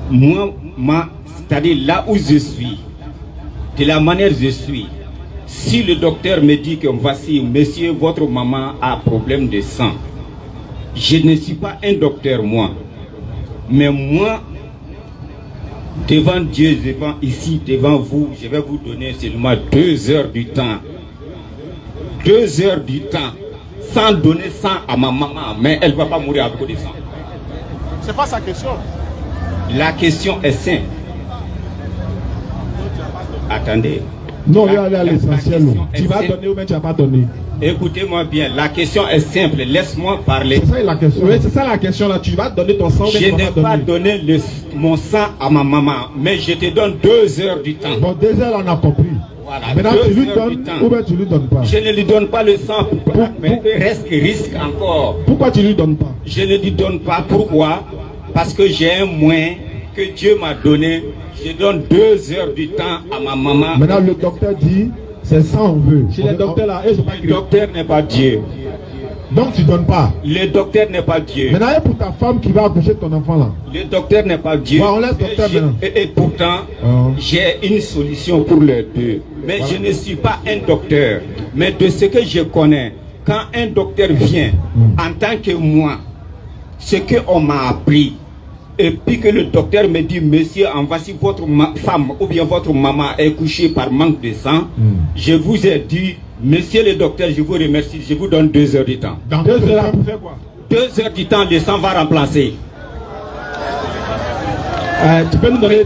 Moi, c'est-à-dire là où je suis, de la manière je suis, si le docteur me dit que voici, monsieur, votre maman a problème de sang, je ne suis pas un docteur, moi. Mais moi, devant Dieu, devant ici, devant vous, je vais vous donner seulement 2 heures du temps. 2 heures du temps, sans donner sang à ma maman, mais elle ne va pas mourir à cause de sang. C'est pas sa question. La question est simple. Attendez. Non, il y a l'essentiel. Tu vas donner ou bien tu ne vas pas donner? Écoutez-moi bien, la question est simple, laisse-moi parler. C'est ça la question. Oui, c'est ça la question là. Tu vas donner ton sang. Je n'ai pas donné mon sang à ma maman, mais je te donne 2 heures du temps. Bon, 2 heures, on a compris. Voilà. Maintenant, tu lui donnes ou bien tu lui donnes pas? Je ne lui donne pas le sang, mais risque encore. Pourquoi tu lui donnes pas? Je ne lui donne pas. Pourquoi? Parce que j'ai un moyen que Dieu m'a donné. Je donne 2 heures du temps à ma maman. Maintenant, le docteur dit, c'est ça on veut. Chez les docteurs là, ils sont pas. Le docteur n'est pas Dieu. Donc tu donnes pas. Le docteur n'est pas Dieu. Maintenant, il y a pour ta femme qui va accoucher ton enfant là. Le docteur n'est pas Dieu. Ouais, on laisse docteur maintenant. Et pourtant, j'ai une solution pour les deux. Mais voilà. Je ne suis pas un docteur. Mais de ce que je connais, quand un docteur vient, en tant que moi, ce qu'on m'a appris, et puis que le docteur me dit, monsieur, en voici votre femme ou bien votre maman est couchée par manque de sang, je vous ai dit, monsieur le docteur, je vous remercie, je vous donne 2 heures du temps. Dans 2 heures, vous faites quoi? 2 heures du temps, le sang va remplacer. Tu peux nous donner...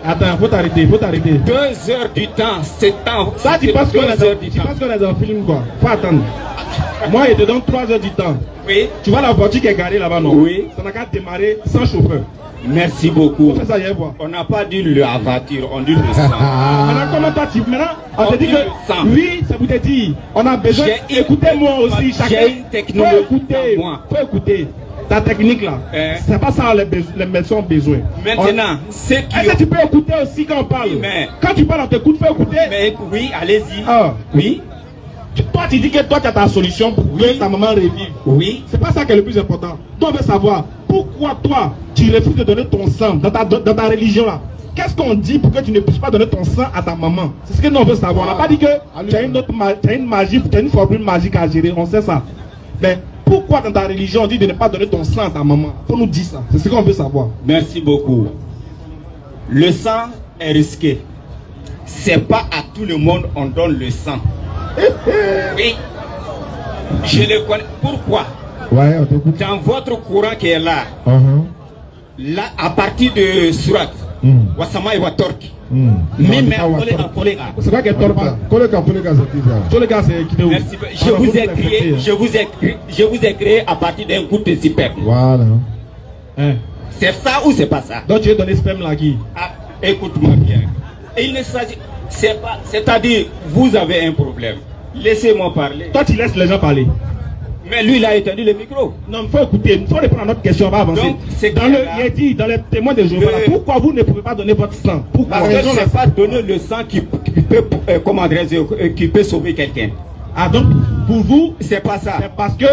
Attends, faut t'arrêter. 2 heures du temps, c'est temps. Ça, tu penses qu'on est dans un film quoi? Faut attendre. Moi, il te donne 3 heures du temps. Oui. Tu vois la voiture qui est garée là-bas, non? Oui. Ça n'a qu'à démarrer sans chauffeur. Merci beaucoup. On fait ça hier, quoi. On n'a pas dit la voiture, on dit le sang. Maintenant, comment toi tu... Maintenant, on te dit que... Oui, ça vous te dit. On a besoin... Écoutez-moi aussi, chacun. J'ai une technologie. Faut écouter. Ta technique là, c'est pas ça les médecins ont besoin. Maintenant, est-ce que tu peux écouter aussi quand on parle? Oui, mais... Quand tu parles, on t'écoute, faut écouter. Mais oui, allez-y. Oui. Toi, tu dis que toi, tu as ta solution pour que ta maman revive. Oui. C'est pas ça qui est le plus important. Toi, on veut savoir pourquoi toi, tu refuses de donner ton sang dans ta religion là. Qu'est-ce qu'on dit pour que tu ne puisses pas donner ton sang à ta maman? C'est ce que nous on veut savoir. On n'a pas dit que tu as une magie, tu as une formule magique à gérer. On sait ça. Mais pourquoi dans ta religion on dit de ne pas donner ton sang à ta maman? Faut nous dire ça. C'est ce qu'on veut savoir. Merci beaucoup. Le sang est risqué. C'est pas à tout le monde on donne le sang. Oui. Je le connais. Pourquoi? Ouais, on t'écoute. Dans votre courant qui est là, là à partir de Surat, Wasama et Watorki. Même c'est quoi que Torpa? Merci. Je vous ai créé à partir d'un coup de sperme. Voilà. C'est ça ou c'est pas ça? Donc tu es donné sperme là qui? Écoute-moi bien. Il ne s'agit... C'est-à-dire, vous avez un problème. Laissez-moi parler. Toi, tu laisses les gens parler. Mais lui, il a étendu le micro. Non, il faut écouter. Il faut répondre à notre question. On va avancer. Donc, il a dit dans les témoins de Jéhovah, pourquoi vous ne pouvez pas donner votre sang? Pourquoi? Parce que je ne sais pas donner le sang qui peut, qui peut sauver quelqu'un. Ah, donc, pour vous, c'est pas ça. C'est parce que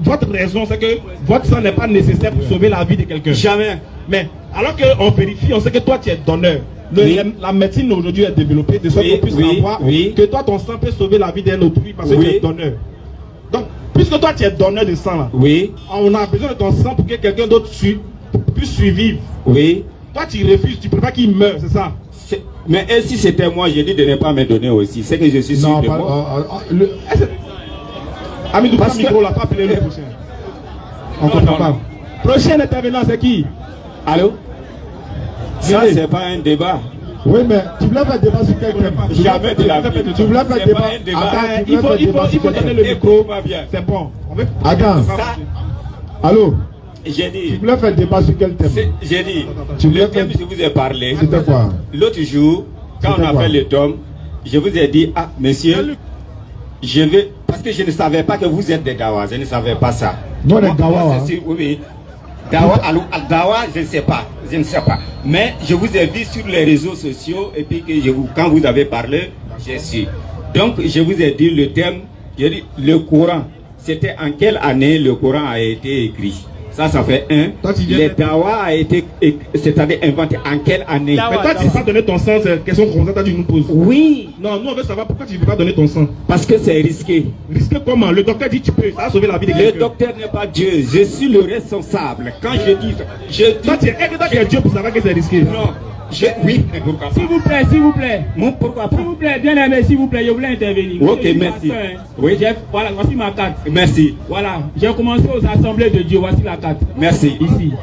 votre raison, c'est que votre sang n'est pas nécessaire pour sauver la vie de quelqu'un. Jamais. Mais, alors qu'on vérifie, on sait que toi, tu es donneur. La médecine aujourd'hui est développée de sorte qu'on puisse savoir que toi ton sang peut sauver la vie d'un autrui parce que tu es donneur. Donc, puisque toi tu es donneur de sang là, on a besoin de ton sang pour que quelqu'un d'autre puisse survivre. Oui. Toi tu refuses, tu préfères qu'il meure, c'est ça? Mais si c'était moi, j'ai dit de ne pas me donner aussi. C'est que je suis sûr de moi. Amidou, parce que on l'a pas appelé le prochain. On comprend pas. Prochain intervenant, c'est qui? Allô? Ça, c'est pas un débat. Oui, mais tu voulais faire un débat sur quel thème? Jamais de la vie. Tu voulais faire un débat. Il faut donner le micro. C'est bon. Attends. Allô? J'ai dit. Tu voulais faire un débat sur quel thème? J'ai dit. Le thème, je vous ai parlé. C'était quoi? L'autre jour, quand on a fait le tome, je vous ai dit, ah, monsieur, je vais. Parce que je ne savais pas que vous êtes des Dawa. Je ne savais pas ça. Non, les Dawa. Oui. Dawa, je ne sais pas. Je ne sais pas. Mais je vous ai vu sur les réseaux sociaux et puis que quand vous avez parlé, j'ai su. Donc je vous ai dit le thème, j'ai dit le Coran. C'était en quelle année le Coran a été écrit? Ça fait un. Le Dawa a été, c'est-à-dire inventé en quelle année? Mais toi tu ne peux pas donner ton sang, c'est une question comme ça tu nous poses. Oui. Non, nous on veut savoir pourquoi tu ne peux pas donner ton sang. Parce que c'est risqué. Risqué comment? Le docteur dit tu peux, ça a sauvé la vie de quelqu'un. Le docteur n'est pas Dieu, je suis le responsable. Quand je dis... Toi tu es Dieu pour savoir que c'est risqué. Non. Oui, pourquoi pas? S'il vous plaît. Pourquoi pas? S'il vous plaît, bien aimé, s'il vous plaît, je voulais intervenir. Ok, merci. Oui. Voilà, voici ma carte. Merci. Voilà, j'ai commencé aux assemblées de Dieu, voici la carte. Merci. Ici.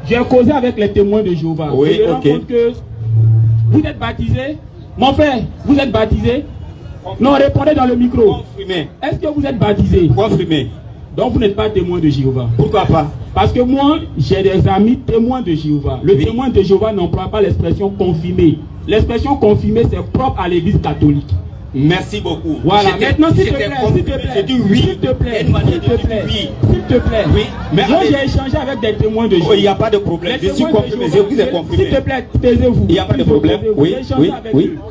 J'ai causé avec les témoins de Jéhovah. Oui, je me rends compte que vous êtes baptisé. Mon frère, vous êtes baptisé? Non, répondez dans le micro. Confirmé. Est-ce que vous êtes baptisé? Confirmé. Donc vous n'êtes pas témoin de Jéhovah. Pourquoi pas? Parce que moi, j'ai des amis témoins de Jéhovah. Le témoin de Jéhovah n'emploie pas l'expression confirmé. l'expression confirmée, c'est propre à l'église catholique. Merci beaucoup. Voilà, maintenant s'il te plaît, j'ai dit oui. S'il te plaît, s'il te plaît. Oui. Mais moi j'ai échangé avec des témoins de Jéhovah. Il n'y a pas de problème. Je suis confirmé. Je vous ai confirmé. S'il te plaît, taisez-vous. Il n'y a pas de problème. Oui,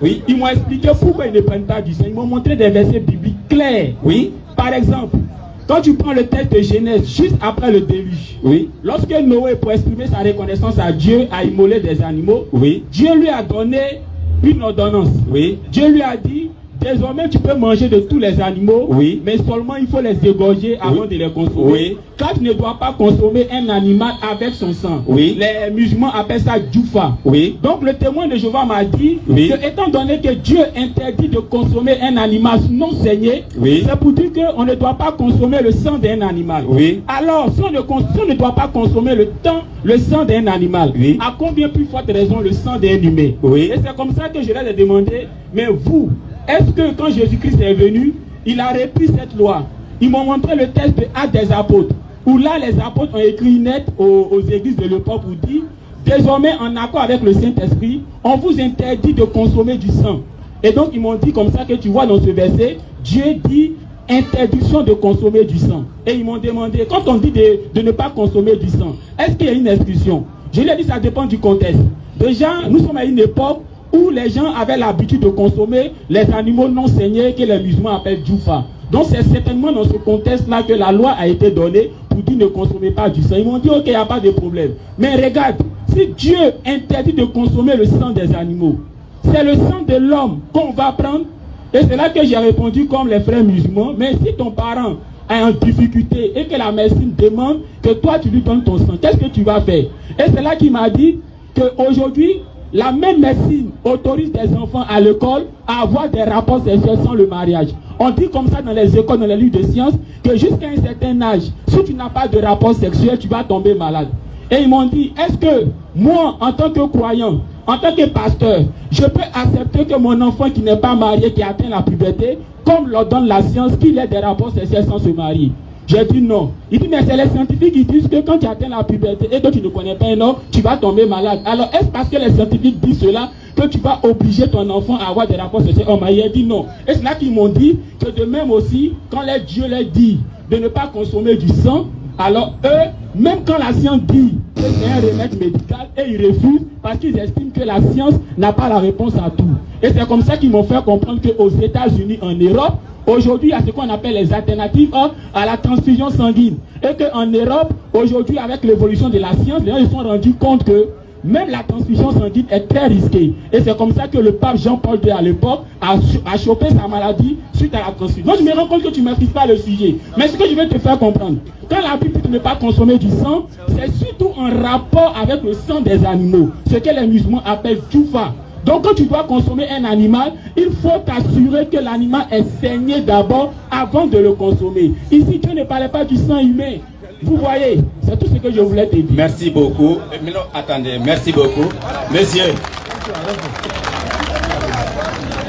oui. Ils m'ont expliqué pourquoi ils ne prennent pas du sang. Ils m'ont montré des versets bibliques clairs. Oui. Par exemple, quand tu prends le texte de Genèse juste après le déluge, oui. Lorsque Noé, pour exprimer sa reconnaissance à Dieu, a immolé des animaux, oui. Dieu lui a donné une ordonnance. Oui. Dieu lui a dit, désormais tu peux manger de tous les animaux, oui. Mais seulement il faut les égorger avant de les consommer. Oui. Car tu ne dois pas consommer un animal avec son sang. Oui. Les musulmans appellent ça djoufa. Oui. Donc le témoin de Jéhovah m'a dit, oui. Que étant donné que Dieu interdit de consommer un animal non saigné, oui. C'est pour dire qu'on ne doit pas consommer le sang d'un animal. Oui. Alors, si on ne doit pas consommer le sang d'un animal, oui. À combien plus forte raison le sang d'un humain? Oui. Et c'est comme ça que je leur ai demandé, mais vous, est-ce que quand Jésus-Christ est venu, il a repris cette loi? Ils m'ont montré le texte de Actes des apôtres, où là les apôtres ont écrit net aux églises de l'époque pour dire, désormais en accord avec le Saint-Esprit, on vous interdit de consommer du sang. Et donc ils m'ont dit comme ça que tu vois dans ce verset, Dieu dit interdiction de consommer du sang. Et ils m'ont demandé, quand on dit de ne pas consommer du sang, est-ce qu'il y a une inscription? Je lui ai dit ça dépend du contexte. Déjà, nous sommes à une époque où les gens avaient l'habitude de consommer les animaux non saignés que les musulmans appellent djoufa. Donc c'est certainement dans ce contexte-là que la loi a été donnée pour dire ne consommez pas du sang. Ils m'ont dit ok, il n'y a pas de problème. Mais regarde, si Dieu interdit de consommer le sang des animaux, c'est le sang de l'homme qu'on va prendre. Et c'est là que j'ai répondu comme les frères musulmans, mais si ton parent est en difficulté et que la médecine demande que toi tu lui donnes ton sang, qu'est-ce que tu vas faire? Et c'est là qu'il m'a dit qu'aujourd'hui, la même médecine autorise des enfants à l'école à avoir des rapports sexuels sans le mariage. On dit comme ça dans les écoles, dans les livres de sciences, que jusqu'à un certain âge, si tu n'as pas de rapport sexuel, tu vas tomber malade. Et ils m'ont dit, est-ce que moi, en tant que croyant, en tant que pasteur, je peux accepter que mon enfant qui n'est pas marié, qui atteint la puberté, comme l'ordonne la science, qu'il ait des rapports sexuels sans se marier? J'ai dit non. Il dit, mais c'est les scientifiques qui disent que quand tu atteins la puberté et que tu ne connais pas un homme, tu vas tomber malade. Alors, est-ce parce que les scientifiques disent cela que tu vas obliger ton enfant à avoir des rapports sexuels homme? Il a dit non. Et c'est là qu'ils m'ont dit que de même aussi, quand Dieu leur dit de ne pas consommer du sang, alors eux, même quand la science dit que c'est un remède médical, et ils refusent parce qu'ils estiment que la science n'a pas la réponse à tout. Et c'est comme ça qu'ils m'ont fait comprendre qu'aux États-Unis, en Europe, aujourd'hui, il y a ce qu'on appelle les alternatives à la transfusion sanguine. Et qu'en Europe, aujourd'hui, avec l'évolution de la science, les gens se sont rendus compte que même la transfusion sanguine est très risquée. Et c'est comme ça que le pape Jean-Paul II à l'époque a chopé sa maladie suite à la transfusion. Donc je me rends compte que tu ne maîtrises pas le sujet. Mais ce que je vais te faire comprendre, quand la Bible dit de ne pas consommer du sang, c'est surtout en rapport avec le sang des animaux. Ce que les musulmans appellent djoufa. Donc quand tu dois consommer un animal, il faut t'assurer que l'animal est saigné d'abord avant de le consommer. Ici, Dieu ne parlait pas du sang humain. Vous voyez, c'est tout ce que je voulais te dire. Merci beaucoup. Mais non, attendez, merci beaucoup. Messieurs.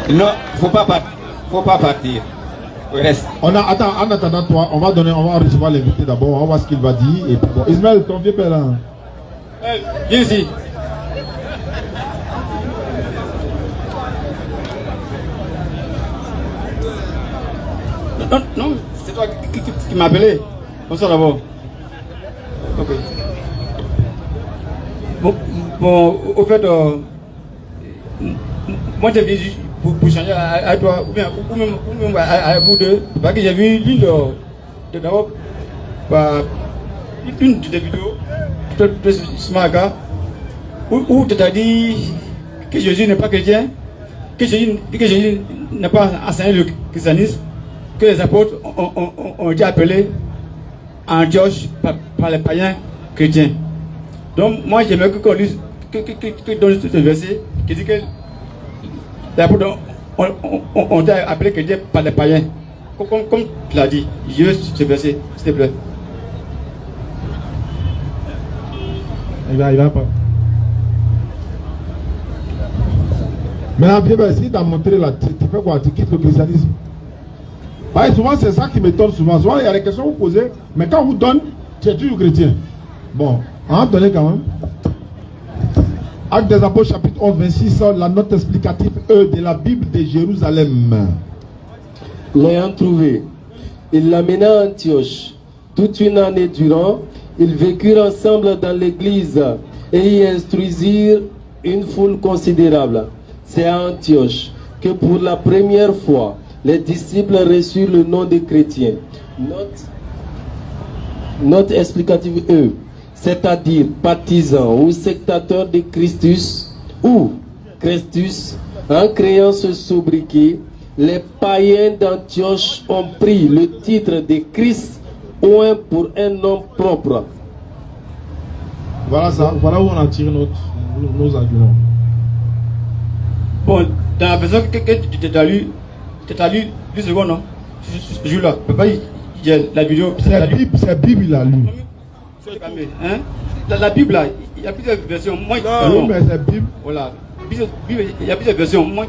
Non, faut pas partir. Reste. Attends, en attendant toi, on va recevoir l'invité d'abord, on va voir ce qu'il va dire. Et puis bon, Ismaël, ton vieux père là. Viens ici. Non, c'est toi qui m'as appelé. Bonsoir d'abord. Ok. Bon, au fait, moi j'ai vu pour changer à toi, ou même à vous deux, parce que j'ai vu l'une d'abord, une des vidéos de Smaga, où tu as dit que Jésus n'est pas chrétien, que Jésus n'a pas enseigné le christianisme, que les apôtres ont été appelés en Antioche par les païens chrétiens. Donc moi j'aimerais qu'on lise, que donne ce verset qui dit que les apôtres ont été appelés chrétiens par les païens. Comme tu l'as dit, je veux ce verset, s'il te plaît. Il va pas. Mais si tu as montré là, tu fais quoi? Tu quittes le christianisme. Souvent c'est ça qui m'étonne souvent. Souvent il y a des questions que vous posez, mais quand on vous donne, tu es toujours chrétien. Bon, on va donner quand même. Actes des Apôtres, chapitre 11, 26, la note explicative E de la Bible de Jérusalem. L'ayant trouvé, il l'amena à Antioche. Toute une année durant, ils vécurent ensemble dans l'église et y instruisirent une foule considérable. C'est à Antioche que pour la première fois, les disciples reçurent le nom de chrétiens. Note explicative E, c'est-à-dire partisans ou sectateurs de Christus ou Christus. En créant ce sobriquet, les païens d'Antioche ont pris le titre de Christ oint pour un nom propre. Voilà ça, voilà où on a tiré nos arguments. Bon, dans la version que tu as lu 10 secondes, non? Ce jour-là, il y a la vidéo. C'est Bible, il a lu. Hein? La Bible, là, il y a plusieurs versions. Moi, non, mais c'est Bible. Voilà. Bible, il y a plusieurs versions. Moi,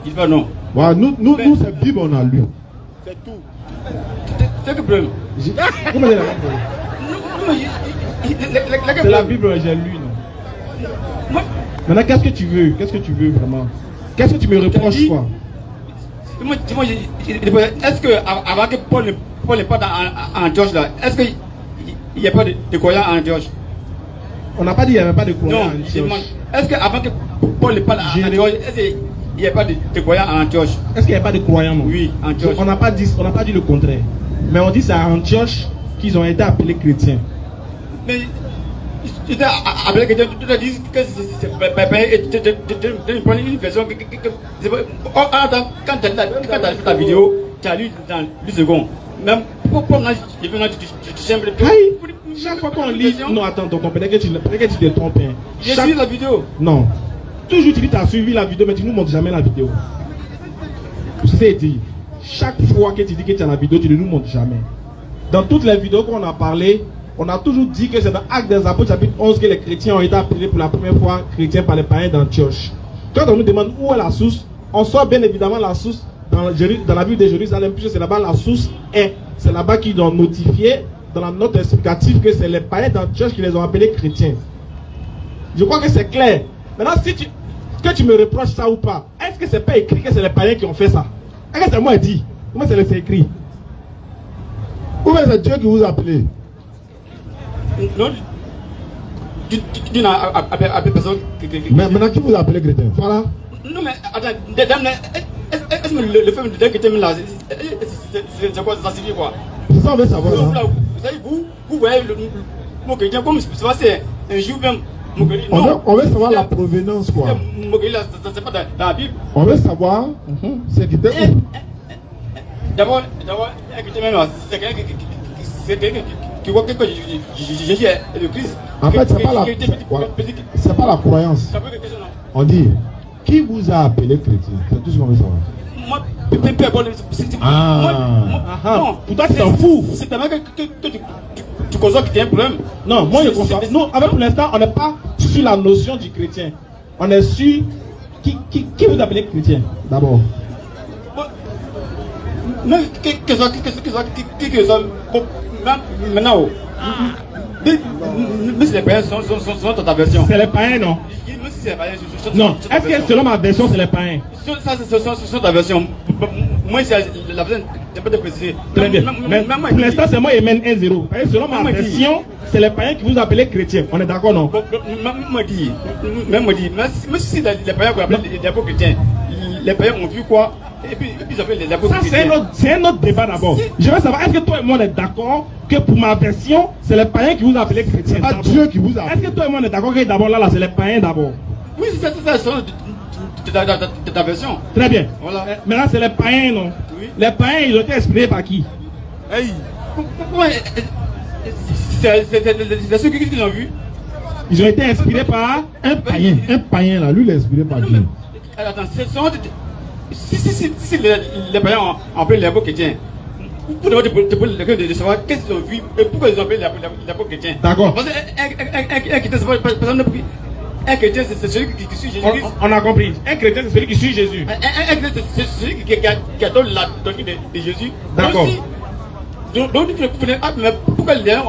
il va non. Voilà, nous c'est Bible, on a lu. C'est tout. C'est le problème. Comment c'est la Bible, j'ai lu, non? Maintenant, qu'est-ce que tu veux? Qu'est-ce que tu veux vraiment? Qu'est-ce que tu me reproches, quoi? Est-ce que avant que Paul n'est pas en Antioche là, est-ce qu'il n'y a pas de croyants en Antioche? On n'a pas dit qu'il n'y avait pas de croyants en Antioche. Est-ce qu'avant que Paul n'est pas en Antioche, est-ce qu'il n'y a pas de croyants en Antioche? Est-ce qu'il n'y a pas de croyants? Non? Oui, Antioche. On n'a pas dit le contraire. Mais on dit c'est à Antioche qu'ils ont été appelés chrétiens. Mais après que tu as dit que c'est une version quand tu as fait ta vidéo, tu as lu dans 10 secondes. Même pourquoi chaque fois qu'on lit, non attends, peut-être que tu te trompes. J'ai suivi la vidéo. Non. Toujours tu dis que tu as suivi la vidéo, mais tu ne nous montres jamais la vidéo. C'est dit. Chaque fois que tu dis que tu as la vidéo, tu ne nous montres jamais. Dans toutes les vidéos qu'on a parlé, on a toujours dit que c'est dans Actes des Apôtres chapitre 11 que les chrétiens ont été appelés pour la première fois chrétiens par les païens d'Antioche. Quand on nous demande où est la source, on sort bien évidemment la source dans la Bible de Jérusalem, puisque c'est là-bas la source est. C'est là-bas qu'ils ont notifié dans la note explicative que c'est les païens d'Antioche qui les ont appelés chrétiens. Je crois que c'est clair. Maintenant, que tu me reproches ça ou pas, est-ce que c'est pas écrit que c'est les païens qui ont fait ça? Est-ce que c'est moi qui dis? Comment c'est écrit? Ou bien c'est Dieu qui vous a appelé? Non, tu n'as appelé personne. Mais maintenant, qui vous a appelé chrétien? Voilà. Non, mais attends, est-ce que le fait de chrétien là, c'est quoi? Ça signifie quoi? C'est ça, on veut savoir. Vous savez, vous voyez le mot chrétien comme c'est un jour même. On veut savoir la provenance, quoi. C'est pas dans la Bible. On veut savoir c'est qui était où. D'abord, un chrétien même, c'est quelqu'un qui voit que Jésus est le Christ. En fait, c'est pas la croyance. On dit, qui vous a appelé chrétien? C'est tout ce qu'on veut savoir. Moi, pour toi, tu t'en fous. C'est tellement que tu conçois qu'il y a un problème. Non, moi je conçois. Nous, avec pour l'instant, on n'est pas sur la notion du chrétien. On est sur qui vous appelez chrétien d'abord. Maintenant, mais c'est les païens sont ta version. C'est les païens, non? Non, est-ce que selon ma version, c'est les païens? Ça, c'est ta version. Moi, c'est la version, j'ai pas de préciser. Très bien. Mais pour l'instant, c'est moi et mène 1-0. Selon ma version, c'est les païens qui vous appellent chrétiens. On est d'accord, non? Même moi dit, mais si les païens vous appellent les chrétiens, les païens ont vu quoi? Et puis ils appellent les chrétiens. Ça, c'est un autre débat d'abord. Je veux savoir, est-ce que toi et moi on est d'accord que pour ma version, c'est les païens qui vous appellent chrétiens? C'est pas Dieu qui vous appelle. Est-ce que toi et moi on est d'accord que d'abord là, c'est les païens d'abord? Oui, c'est ça. De ta version. Très bien. Voilà. Maintenant, c'est les païens, non? Oui. Les païens, ils ont été inspirés par qui? Hey. C'est ceux qui ont vu. Ils ont été inspirés par un païen. Un païen, là. Lui, il est inspiré par qui? Attends, si les païens ont appelé les beaux chrétiens, vous devez de savoir qu'est-ce qu'ils ont vu et pourquoi ils ont appelé les beaux chrétiens. D'accord. Parce qu'un chrétien, c'est pas personne ne peut. Un chrétien, c'est celui qui suit Jésus. On a compris. Un chrétien, c'est celui qui suit Jésus. Un chrétien, c'est celui qui adore la doctrine de Jésus. D'accord. Donc, mais pourquoi les gens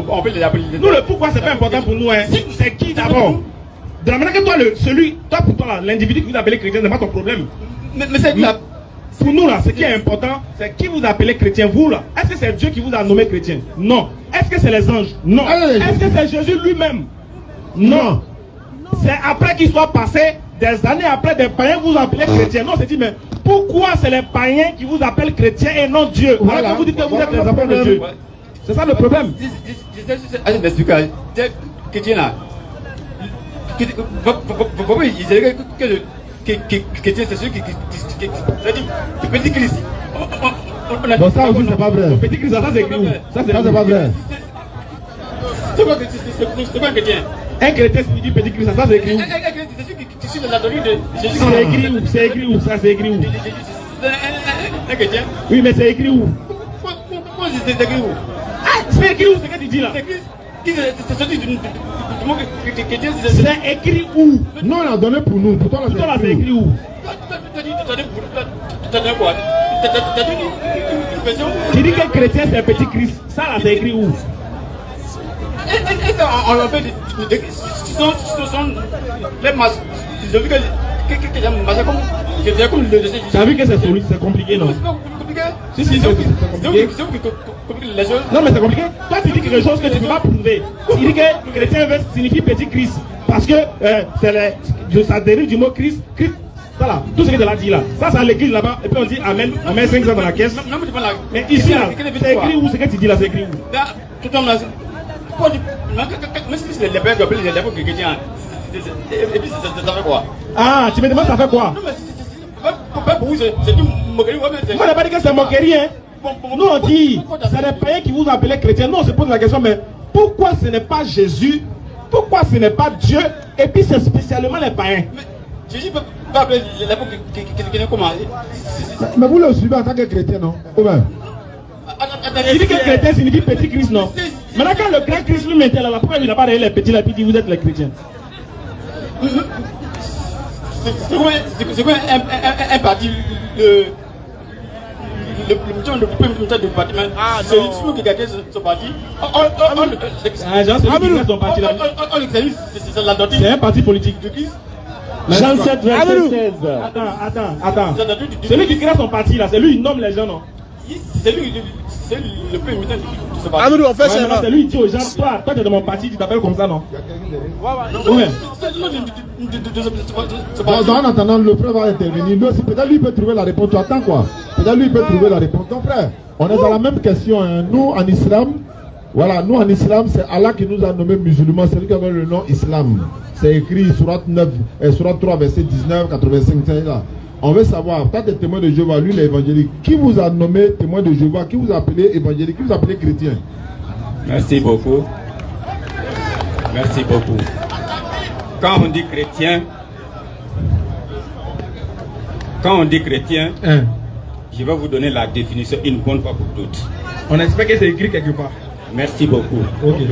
on peut les appeler? Nous, le pourquoi, c'est pas important pour nous. C'est qui d'abord? De la manière que toi, pour toi, l'individu que vous appelez chrétien, n'est pas ton problème. Mais c'est pour nous, là, ce qui est important, c'est qui vous appelez chrétien, vous, là. Est-ce que c'est Dieu qui vous a nommé chrétien? Non. Est-ce que c'est les anges? Non. Est-ce que c'est Jésus lui-même? Non. C'est après qu'il soit passé, des années après, des païens vous appelez chrétien. Non, c'est dit, mais pourquoi c'est les païens qui vous appellent chrétien et non Dieu? Voilà. Alors que vous dites que vous êtes les enfants de Dieu. C'est ça le problème. Je m'explique. Chrétien là. Pourquoi ils disaient que chrétien c'est celui qui petit Christ. Donc ça aussi c'est pas vrai. Petit Christ, ça c'est écrit où? Ça c'est pas vrai. C'est quoi un chrétien? Un chrétien signifie petit Christ, ça c'est écrit où? C'est celui qui suit la doctrine de Jésus. C'est écrit où? C'est écrit où? Ça c'est écrit où? Un chrétien? Oui, mais c'est écrit où? Pourquoi c'est écrit où? Ah, c'est écrit où? C'est ce que tu dis là? C'est celui du mot chrétien. C'est écrit où? Non, il a donné pour nous. Pour toi là c'est écrit où? T'as dit quoi? T'as dit une question? Tu dis que chrétien c'est un petit Christ. Ça là c'est écrit où? On fait ce sont les masses. J'ai vu que j'ai comme le dessin. Tu as vu que c'est compliqué, non? C'est pas compliqué. Si, c'est compliqué. Les choses. Non, mais c'est compliqué. Toi, tu dis quelque chose que tu ne peux pas prouver. Tu dis que chrétien signifie petit Christ. Parce que ça dérive du mot Christ. Christ, ça là, tout ce que tu as dit là. Ça, c'est à l'église là-bas. Et puis on dit Amen. On met 5 ans dans la caisse. Mais ici là, c'est écrit où? Ce que tu dis là, c'est écrit où? Tout le monde là. Mais si les pères appellent les lèvres chrétiens. Et puis ça fait quoi? Ah, tu me demandes ça fait quoi? Non, mais pour vous, c'est une moquerie. Moi, je n'ai pas dit que c'est moquerie, hein. Nous, on dit, c'est les païens qui vous appellent chrétiens. Nous, on se pose la question, mais pourquoi ce n'est pas Jésus? Pourquoi ce n'est pas Dieu? Et puis, c'est spécialement les païens. Mais Jésus peut pas appeler les lèvres chrétiens comment? Mais vous le suivez en tant que chrétien, non? Il dit que chrétien signifie petit Christ, non? Maintenant, quand le grand Christ lui mettait là, pourquoi il n'a pas réglé les petits là, puis il dit vous êtes les chrétiens? C'est quoi un parti, le premier ministre du parti, c'est lui qui a gagné ce parti. C'est la doctrine. C'est un parti politique. Jean 7, verset 16. Attends. Celui qui crée son parti là, c'est lui qui nomme les gens, non? C'est lui, c'est le premier ministre de ce parti. On fait c'est lui qui dit aux gens, toi tu es de mon parti, tu t'appelles comme ça, non? Ouais. En attendant, le frère va intervenir. Peut-être lui il peut trouver la réponse. Tu attends quoi? Peut-être lui il peut trouver la réponse. Donc frère, on est dans la même question. Hein. Nous en islam, voilà, nous en islam, c'est Allah qui nous a nommés musulmans. C'est lui qui avait le nom islam. C'est écrit Surat 3, verset 19, 85. Là. On veut savoir, toi tu es témoin de Jéhovah, lui l'évangélique. Qui vous a nommé témoin de Jéhovah? Qui vous a appelé évangélique? Qui vous a appelé chrétien? Merci beaucoup. Merci beaucoup. Quand on dit chrétien, je vais vous donner la définition une bonne fois pour toutes. On espère que c'est écrit quelque part. Merci beaucoup. Okay.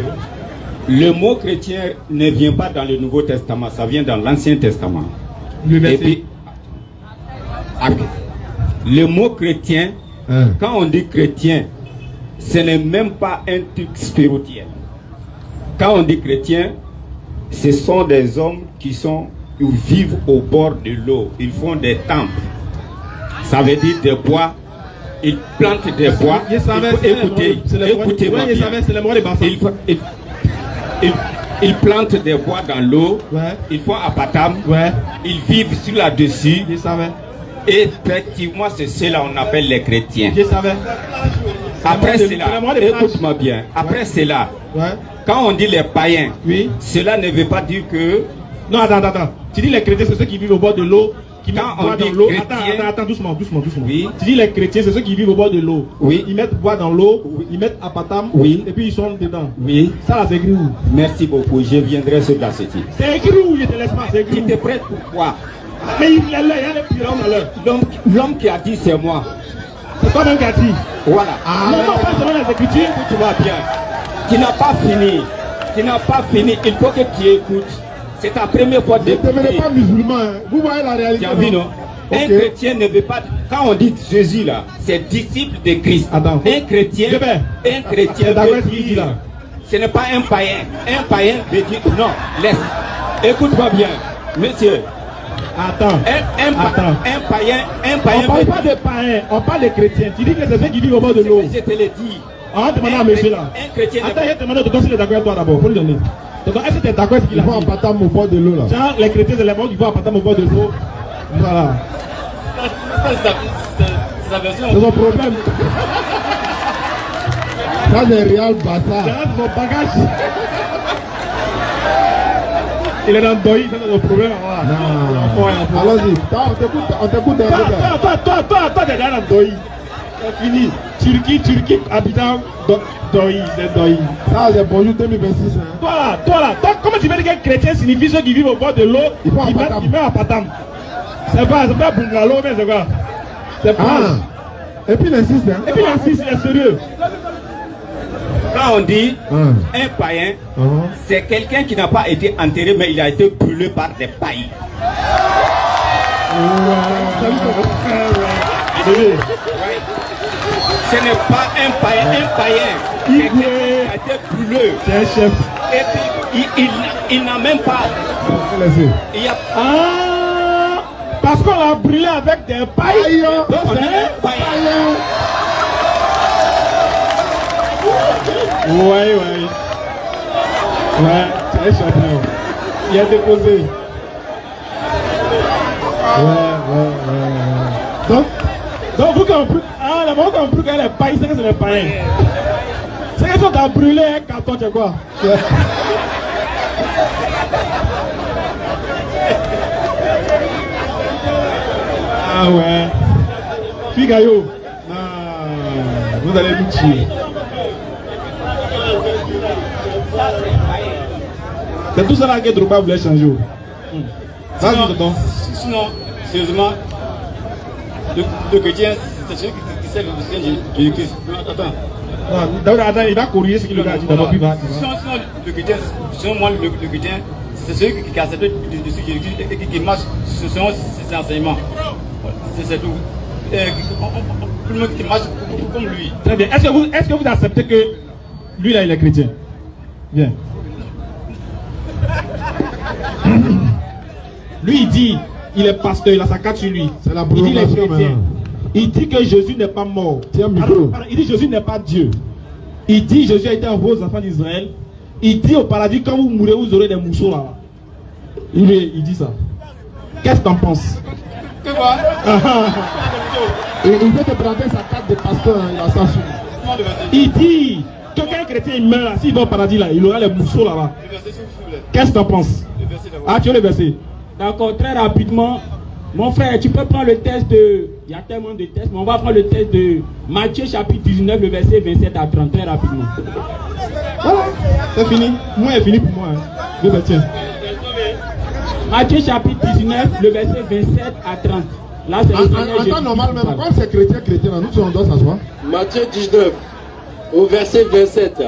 Le mot chrétien ne vient pas dans le Nouveau Testament, ça vient dans l'Ancien Testament. Et puis, le mot chrétien, quand on dit chrétien, ce n'est même pas un truc spirituel. Quand on dit chrétien, ce sont des hommes qui vivent au bord de l'eau. Ils font des temples. Ça veut dire des bois. Ils plantent des bois. Écoutez-moi bien. Ils plantent des bois dans l'eau. Ils font abatam. Ils vivent sur là-dessus. Et effectivement, c'est cela qu'on appelle les chrétiens. Après cela, écoute-moi bien. Après cela, quand on dit les païens, cela ne veut pas dire que... Non, attends. Tu dis les chrétiens, c'est ceux qui vivent au bord de l'eau, qui mettent bois dans l'eau. Attends, doucement. Oui. Tu dis les chrétiens, c'est ceux qui vivent au bord de l'eau. Oui. Ils mettent bois dans l'eau, ils mettent apatam, et puis ils sont dedans. Oui. Ça là, c'est écrit où? Merci beaucoup, je viendrai sur la cité. C'est écrit où? Je te laisse pas, c'est écrit où? Tu te prêtes pourquoi? Mais il y a les pylônes à l'heure. L'homme qui a dit c'est moi. C'est toi-même qui a dit. Voilà. Non, pas selon les Écritures. Tu vas bien. Tu n'as pas fini. Il faut que tu écoutes. C'est ta première fois de... Ne devenez pas musulman. Hein. Vous voyez la réalité. Tu as vu, non? Okay. Un chrétien ne veut pas... Quand on dit Jésus là, c'est disciple de Christ. Attends. Un chrétien veut dire... Ce n'est pas un païen. Un païen veut dire... Non, laisse. Écoute-moi bien, monsieur. Attends. Un païen. On parle pas de païens, on parle de chrétiens. Tu dis que c'est ceux qui vivent au bord de l'eau. Je te l'ai dit. On va demander à monsieur là. Un chrétien. Attends, je vais te demander de s'il est d'accord avec toi d'abord. Faut lui donner. Donc, est-ce que tu es d'accord avec ce qu'il a dit? Il faut un patam au bord de l'eau là. Genre, les chrétiens, c'est les morts qui vont en patam au bord de l'eau. Voilà. C'est son problème. Ça, c'est réel bazar. C'est son bagage. Il est dans le doigt, c'est son problème. Non. Allons-y. On t'écoute un peu. Toi, t'es dans le doigt. C'est fini. Turquie, habitant, doigt, c'est doigt. Ça, c'est bonjour 2026. Hein. Toi là, comment tu veux dire que chrétien signifie ceux qui vivent au bord de l'eau, il met en patam. C'est pas bungalow, mais c'est quoi? C'est pas. Et puis il insiste, hein? Et puis il insiste, il est sérieux. Quand on dit un païen, c'est quelqu'un qui n'a pas été enterré, mais il a été brûlé par des païens. Ce n'est pas un païen. Il a été brûlé. C'est un chef. Et puis, il n'a même pas. Parce qu'on l'a brûlé avec des pailles. Donc on est un païen. Ouais, c'est un champion. Il a déposé. Ouais. Donc vous comprenez. La mort compris qu'elle est paille, c'est que c'est les païens. C'est qu'ils sont à brûler un carton, tu sais quoi? Ah ouais. Figayo. Vous allez nous tuer. C'est tout ça là que Drogba voulait changer. Sinon, sérieusement, le chrétien, c'est celui qui sait le Jésus-Christ. Attends, il va corriger ce qu'il a dit d'abord. Sinon, le chrétien, selon moi, le chrétien, c'est celui qui accepte de suivre Jésus-Christ et qui marche selon ses enseignements. C'est tout. Tout le monde qui marche comme lui. Très bien. Est-ce que vous acceptez que lui là il est chrétien? Bien. Lui il dit, il est pasteur, il a sa carte sur lui. Il dit il est chrétien. Il dit que Jésus n'est pas mort. Il dit Jésus n'est pas Dieu. Il dit Jésus a été envoyé aux enfants d'Israël. Il dit au paradis quand vous mourrez vous aurez des mousseaux là. Il dit ça. Qu'est-ce que t'en penses? Que quoi? Il veut te prendre sa carte de pasteur, il a ça sur lui. Il dit que quand un chrétien il meurt là, s'il va au paradis là, il aura les mousseaux là-bas. Qu'est-ce que tu en penses? Ah, tu veux le verset? D'accord, très rapidement. Mon frère, tu peux prendre le test de... Il y a tellement de tests, mais on va prendre le test de Matthieu chapitre 19, le verset 27 à 30, très rapidement. Voilà, c'est fini. Moi, c'est fini pour moi. Je vais tiens. Matthieu chapitre 19, le verset 27 à 30. Là, c'est le Seigneur Jésus. Attends, normalement, quand c'est chrétien, nous, on doit s'asseoir. Matthieu 19, au verset 27.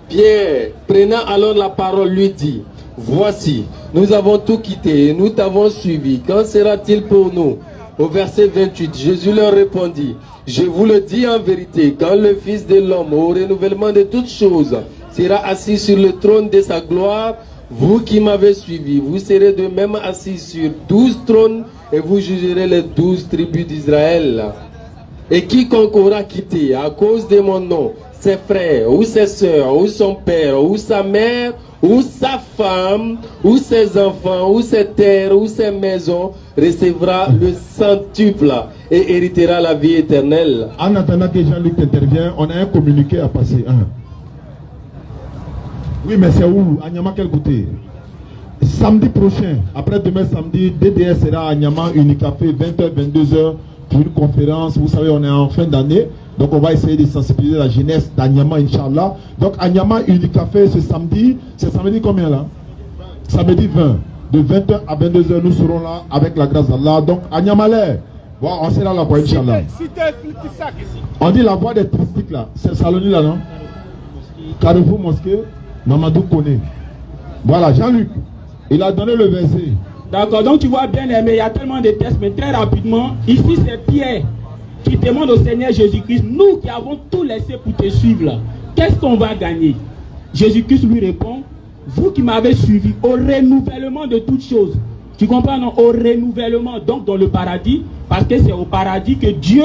Pierre, prenant alors la parole, lui dit: voici, nous avons tout quitté et nous t'avons suivi. Qu'en sera-t-il pour nous? Au verset 28, Jésus leur répondit: je vous le dis en vérité, quand le Fils de l'homme, au renouvellement de toutes choses, sera assis sur le trône de sa gloire, vous qui m'avez suivi, vous serez de même assis sur 12 trônes et vous jugerez les 12 tribus d'Israël. Et quiconque aura quitté à cause de mon nom ses frères, ou ses sœurs, ou son père, ou sa mère, ou sa femme, ou ses enfants, ou ses terres, ou ses maisons, recevra le centuple et héritera la vie éternelle. En attendant que Jean-Luc intervienne, on a un communiqué à passer. Oui, mais c'est où? À Niama, quel côté? Samedi prochain, après demain samedi, DDS sera à Niama, Unicafé, 20h, 22h, pour une conférence. Vous savez, on est en fin d'année. Donc on va essayer de sensibiliser la jeunesse d'Anyama, Inch'Allah. Donc Anyama Unicafé ce samedi, c'est samedi combien là? Samedi 20. De 20h à 22h, nous serons là avec la grâce d'Allah. Donc Anyama l'air. Bon, on sera là pour Inch'Allah. On dit la voie des tristiques là. C'est Saloni là, non? Carrefour Mosquée, Mamadou connaît. Voilà, Jean-Luc, il a donné le verset. D'accord, donc tu vois bien aimé, il y a tellement de tests, mais très rapidement, ici c'est Pierre qui demande au Seigneur Jésus-Christ, nous qui avons tout laissé pour te suivre là, qu'est-ce qu'on va gagner? Jésus-Christ lui répond, vous qui m'avez suivi au renouvellement de toutes choses. Tu comprends, non? Au renouvellement, donc dans le paradis, parce que c'est au paradis que Dieu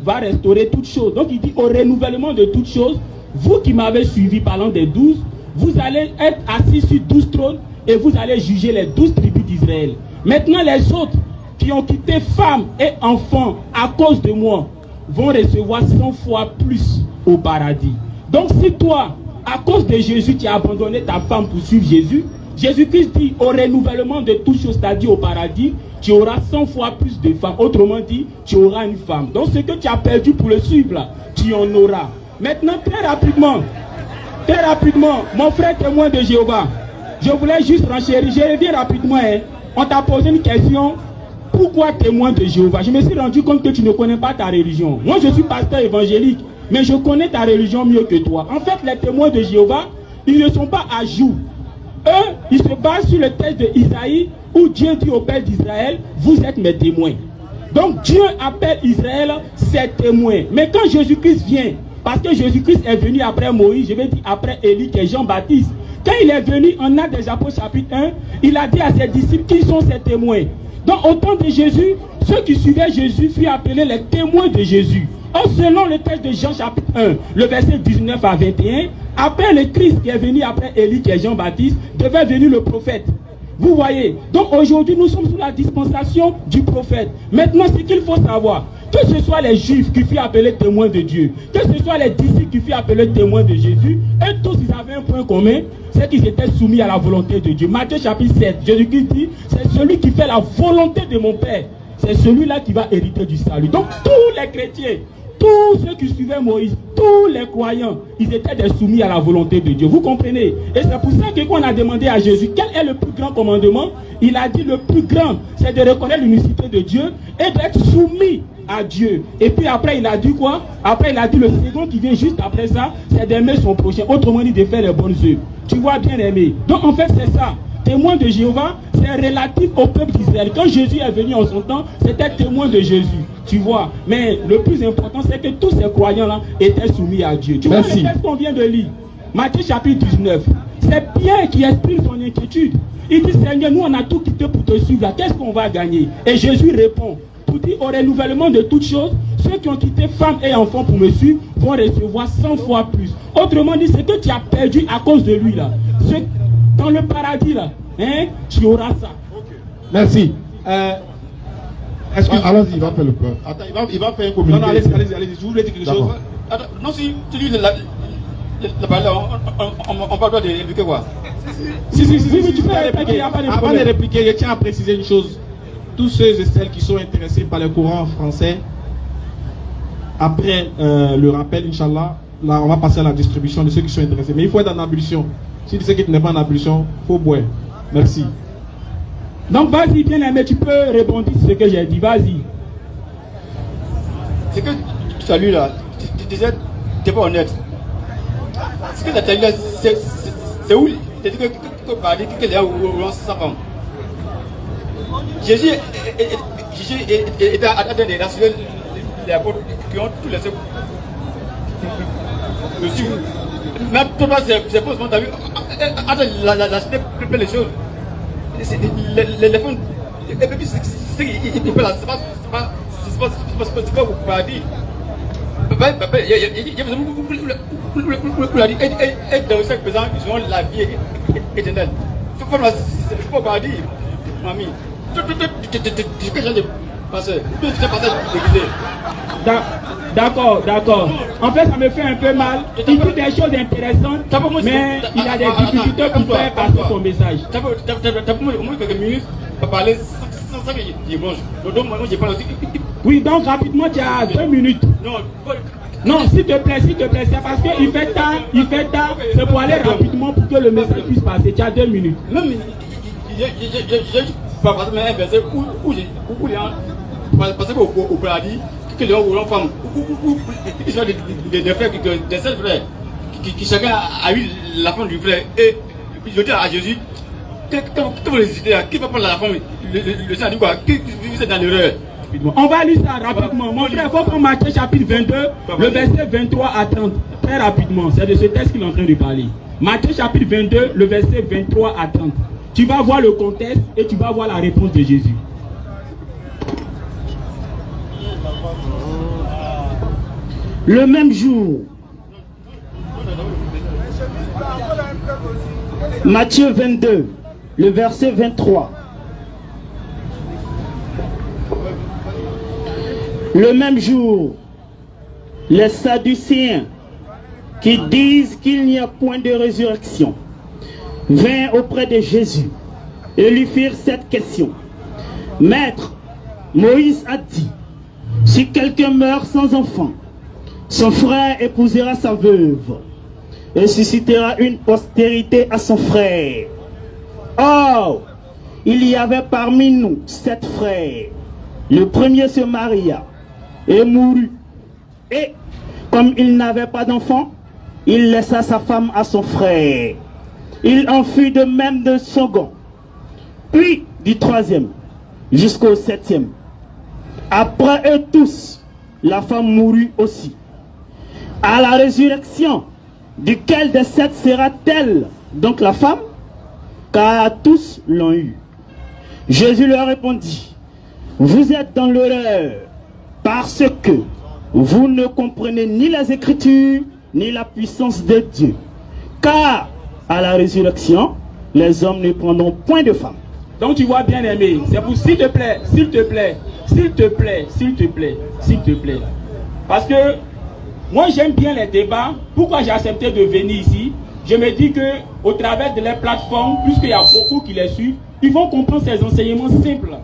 va restaurer toutes choses. Donc il dit au renouvellement de toutes choses, vous qui m'avez suivi parlant des 12, vous allez être assis sur 12 trônes et vous allez juger les 12 tribus d'Israël. Maintenant les autres qui ont quitté femmes et enfants à cause de moi vont recevoir 100 fois plus au paradis. Donc si toi, à cause de Jésus, tu as abandonné ta femme pour suivre Jésus, Jésus-Christ dit au renouvellement de toutes choses, c'est-à-dire au paradis, tu auras 100 fois plus de femmes. Autrement dit, tu auras une femme. Donc ce que tu as perdu pour le suivre là, tu en auras. Maintenant, très rapidement, mon frère témoin de Jéhovah, je voulais juste renchérir, je reviens rapidement. Hein. On t'a posé une question, pourquoi témoin de Jéhovah? Je me suis rendu compte que tu ne connais pas ta religion. Moi je suis pasteur évangélique, mais je connais ta religion mieux que toi. En fait, les témoins de Jéhovah, ils ne sont pas à jour. Eux, ils se basent sur le texte de Isaïe où Dieu dit au père d'Israël, vous êtes mes témoins. Donc Dieu appelle Israël ses témoins. Mais quand Jésus-Christ vient, parce que Jésus-Christ est venu après Moïse, je vais dire après Élie qui est Jean-Baptiste. Quand il est venu en Actes des Apôtres chapitre 1, il a dit à ses disciples qui sont ses témoins. Donc au temps de Jésus, ceux qui suivaient Jésus furent appelés les témoins de Jésus. Or, selon le texte de Jean chapitre 1, le verset 19 à 21, après le Christ qui est venu après Élie qui est Jean-Baptiste, devait venir le prophète. Vous voyez, donc aujourd'hui nous sommes sous la dispensation du prophète. Maintenant, ce qu'il faut savoir, que ce soit les Juifs qui furent appelés témoins de Dieu, que ce soit les disciples qui furent appelés témoins de Jésus, eux tous ils avaient un point commun, c'est qu'ils étaient soumis à la volonté de Dieu. Matthieu chapitre 7, Jésus-Christ dit, c'est celui qui fait la volonté de mon Père, c'est celui-là qui va hériter du salut. Donc tous les chrétiens, tous ceux qui suivaient Moïse, tous les croyants, ils étaient des soumis à la volonté de Dieu. Vous comprenez? Et c'est pour ça que quand on a demandé à Jésus quel est le plus grand commandement, il a dit le plus grand, c'est de reconnaître l'unicité de Dieu et d'être soumis à Dieu. Et puis après il a dit quoi? Après il a dit le second qui vient juste après ça, c'est d'aimer son prochain. Autrement dit de faire les bonnes œuvres. Tu vois, bien aimé. Donc en fait c'est ça. Témoin de Jéhovah, c'est relatif au peuple d'Israël. Quand Jésus est venu en son temps, c'était témoin de Jésus. Tu vois. Mais le plus important, c'est que tous ces croyants-là étaient soumis à Dieu. Tu vois le texte qu'on vient de lire. Matthieu chapitre 19. C'est Pierre qui exprime son inquiétude. Il dit, Seigneur, nous on a tout quitté pour te suivre. Qu'est-ce qu'on va gagner? Et Jésus répond, pour dire au renouvellement de toutes choses, ceux qui ont quitté femmes et enfants pour me suivre vont recevoir 100 fois plus. Autrement dit, ce que tu as perdu à cause de lui là, dans le paradis là, hein, tu auras ça. Okay. Merci. Allons-y, il va faire le point. Attends, il va faire un communiqué. Non, allez-y, je voulais dire quelque chose. Attends, non, si tu dis la parole, on parle de répliquer quoi? Si, tu peux répliquer. Avant de répliquer, je tiens à préciser une chose. Tous ceux et celles qui sont intéressés par le courant français, après le rappel, Inch'Allah, là, on va passer à la distribution de ceux qui sont intéressés. Mais il faut être en ablution. Si tu sais que tu n'es pas en ablution, il faut boire. Merci. Donc vas-y, bien aimé, tu peux répondre sur ce que j'ai dit. Vas-y. C'est que salut là, tu disais, tu n'es pas honnête. Ce que tu as dit là, c'est où? Tu as dit que les gens ont sa femme. Jésus était à train de rassurer les apôtres qui ont tout laissé le suivre. Mais toi, c'est faux, tu as vu. Attends, la cité plein les choses. Les fonds. Et puis, c'est pas au paradis. Il y a besoin pour la dire. Et dans chaque présent, ils ont la vie éternelle. C'est pas au paradis, mamie. Tu peux changer de passer. Tu peux passer de D'accord. En fait, ça me fait un peu mal. Il dit des choses intéressantes, mais il a des difficultés pour faire passer son message. T'as pour moi quelques minutes pour parler sans que je mange. Donc, moi, je parle aussi. Oui, donc rapidement, tu as 2 minutes. Non, s'il te plaît, c'est parce qu'il fait tard, c'est pour aller rapidement pour que le message puisse passer. Tu as 2 minutes. Non, mais j'ai pas passé un verset où les gens passaient au paradis. Que les gens ou femmes, ou ils sont des frères, des seuls frères, qui chacun a eu la femme du frère. Et je dis à Jésus, quand vous hésitez, qui va prendre la femme? Le Seigneur dit quoi? Qui vous êtes dans l'erreur? On va lire ça rapidement. Mon frère, il faut prendre Matthieu chapitre 22, le verset 23 à 30. Très rapidement, c'est de ce texte qu'il est en train de parler. Matthieu chapitre 22, le verset 23 à 30. Tu vas voir le contexte et tu vas voir la réponse de Jésus. Le même jour, Matthieu 22, le verset 23. Le même jour, les Sadducéens qui disent qu'il n'y a point de résurrection vinrent auprès de Jésus et lui firent cette question. Maître, Moïse a dit, si quelqu'un meurt sans enfant, son frère épousera sa veuve et suscitera une postérité à son frère. Or, il y avait parmi nous 7 frères. Le premier se maria et mourut. Et comme il n'avait pas d'enfant, il laissa sa femme à son frère. Il en fut de même de second, puis du troisième, jusqu'au 7e. Après eux tous, la femme mourut aussi. À la résurrection, duquel des 7 sera-t-elle donc la femme? Car tous l'ont eu. Jésus leur répondit, vous êtes dans l'erreur, parce que vous ne comprenez ni les Écritures, ni la puissance de Dieu. Car à la résurrection, les hommes ne prendront point de femme. Donc tu vois, bien aimé, c'est pour s'il te plaît, s'il te plaît, s'il te plaît, s'il te plaît, s'il te plaît. Parce que moi j'aime bien les débats. Pourquoi j'ai accepté de venir ici? Je me dis que au travers de les plateformes, puisqu'il y a beaucoup qui les suivent, ils vont comprendre ces enseignements simples.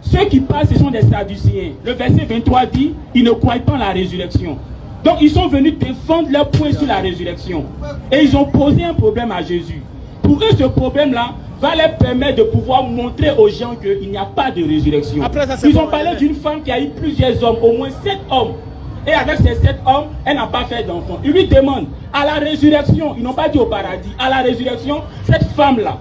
Ceux qui parlent, ce sont des Sadducéens. Le verset 23 dit, ils ne croient pas en la résurrection. Donc ils sont venus défendre leur point sur la résurrection. Et ils ont posé un problème à Jésus. Pour eux, ce problème-là va leur permettre de pouvoir montrer aux gens qu'il n'y a pas de résurrection. Ils ont parlé d'une femme qui a eu plusieurs hommes, au moins 7 hommes. Et avec ces 7 hommes, elle n'a pas fait d'enfant. Ils lui demandent, à la résurrection, ils n'ont pas dit au paradis, à la résurrection, cette femme-là,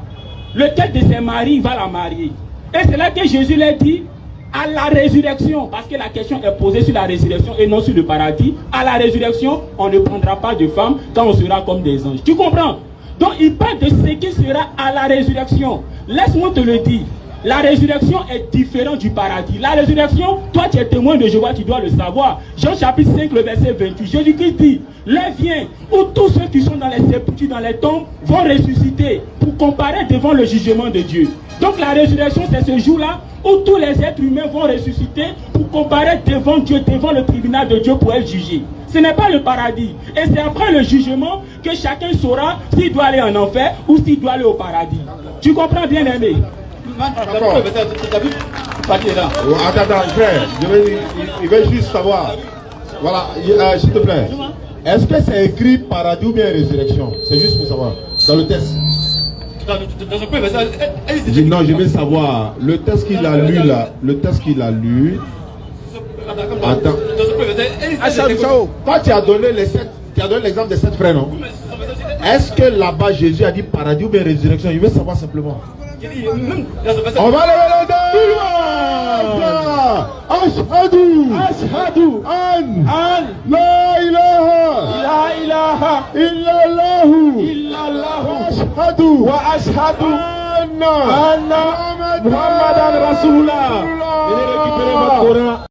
lequel de ses maris va la marier? Et c'est là que Jésus leur dit, à la résurrection, parce que la question est posée sur la résurrection et non sur le paradis. À la résurrection, on ne prendra pas de femme quand on sera comme des anges. Tu comprends? Donc il parle de ce qui sera à la résurrection. Laisse-moi te le dire. La résurrection est différente du paradis. La résurrection, toi tu es témoin de Jéhovah, tu dois le savoir. Jean chapitre 5, le verset 28. Jésus-Christ dit, l'heure vient où tous ceux qui sont dans les sépultures, dans les tombes, vont ressusciter pour comparer devant le jugement de Dieu. Donc la résurrection, c'est ce jour-là où tous les êtres humains vont ressusciter pour comparer devant Dieu, devant le tribunal de Dieu pour être jugé. Ce n'est pas le paradis. Et c'est après le jugement que chacun saura s'il doit aller en enfer ou s'il doit aller au paradis. Tu comprends, bien aimé? D'accord. Attends, frère, il veut juste savoir. Voilà, s'il te plaît. Est-ce que c'est écrit paradis ou bien résurrection? C'est juste pour savoir. Dans le test. Non, je veux savoir. Le test qu'il a lu là, le test qu'il a lu. Attends. Toi, tu as donné les 7, tu as donné l'exemple des 7 frères, non? Est-ce que là-bas Jésus a dit paradis ou bien résurrection? Je veux savoir simplement. On va lever les deux. Ashhadu an la ilaha illallah wa ashhadu anna Muhammadan Rasulullah.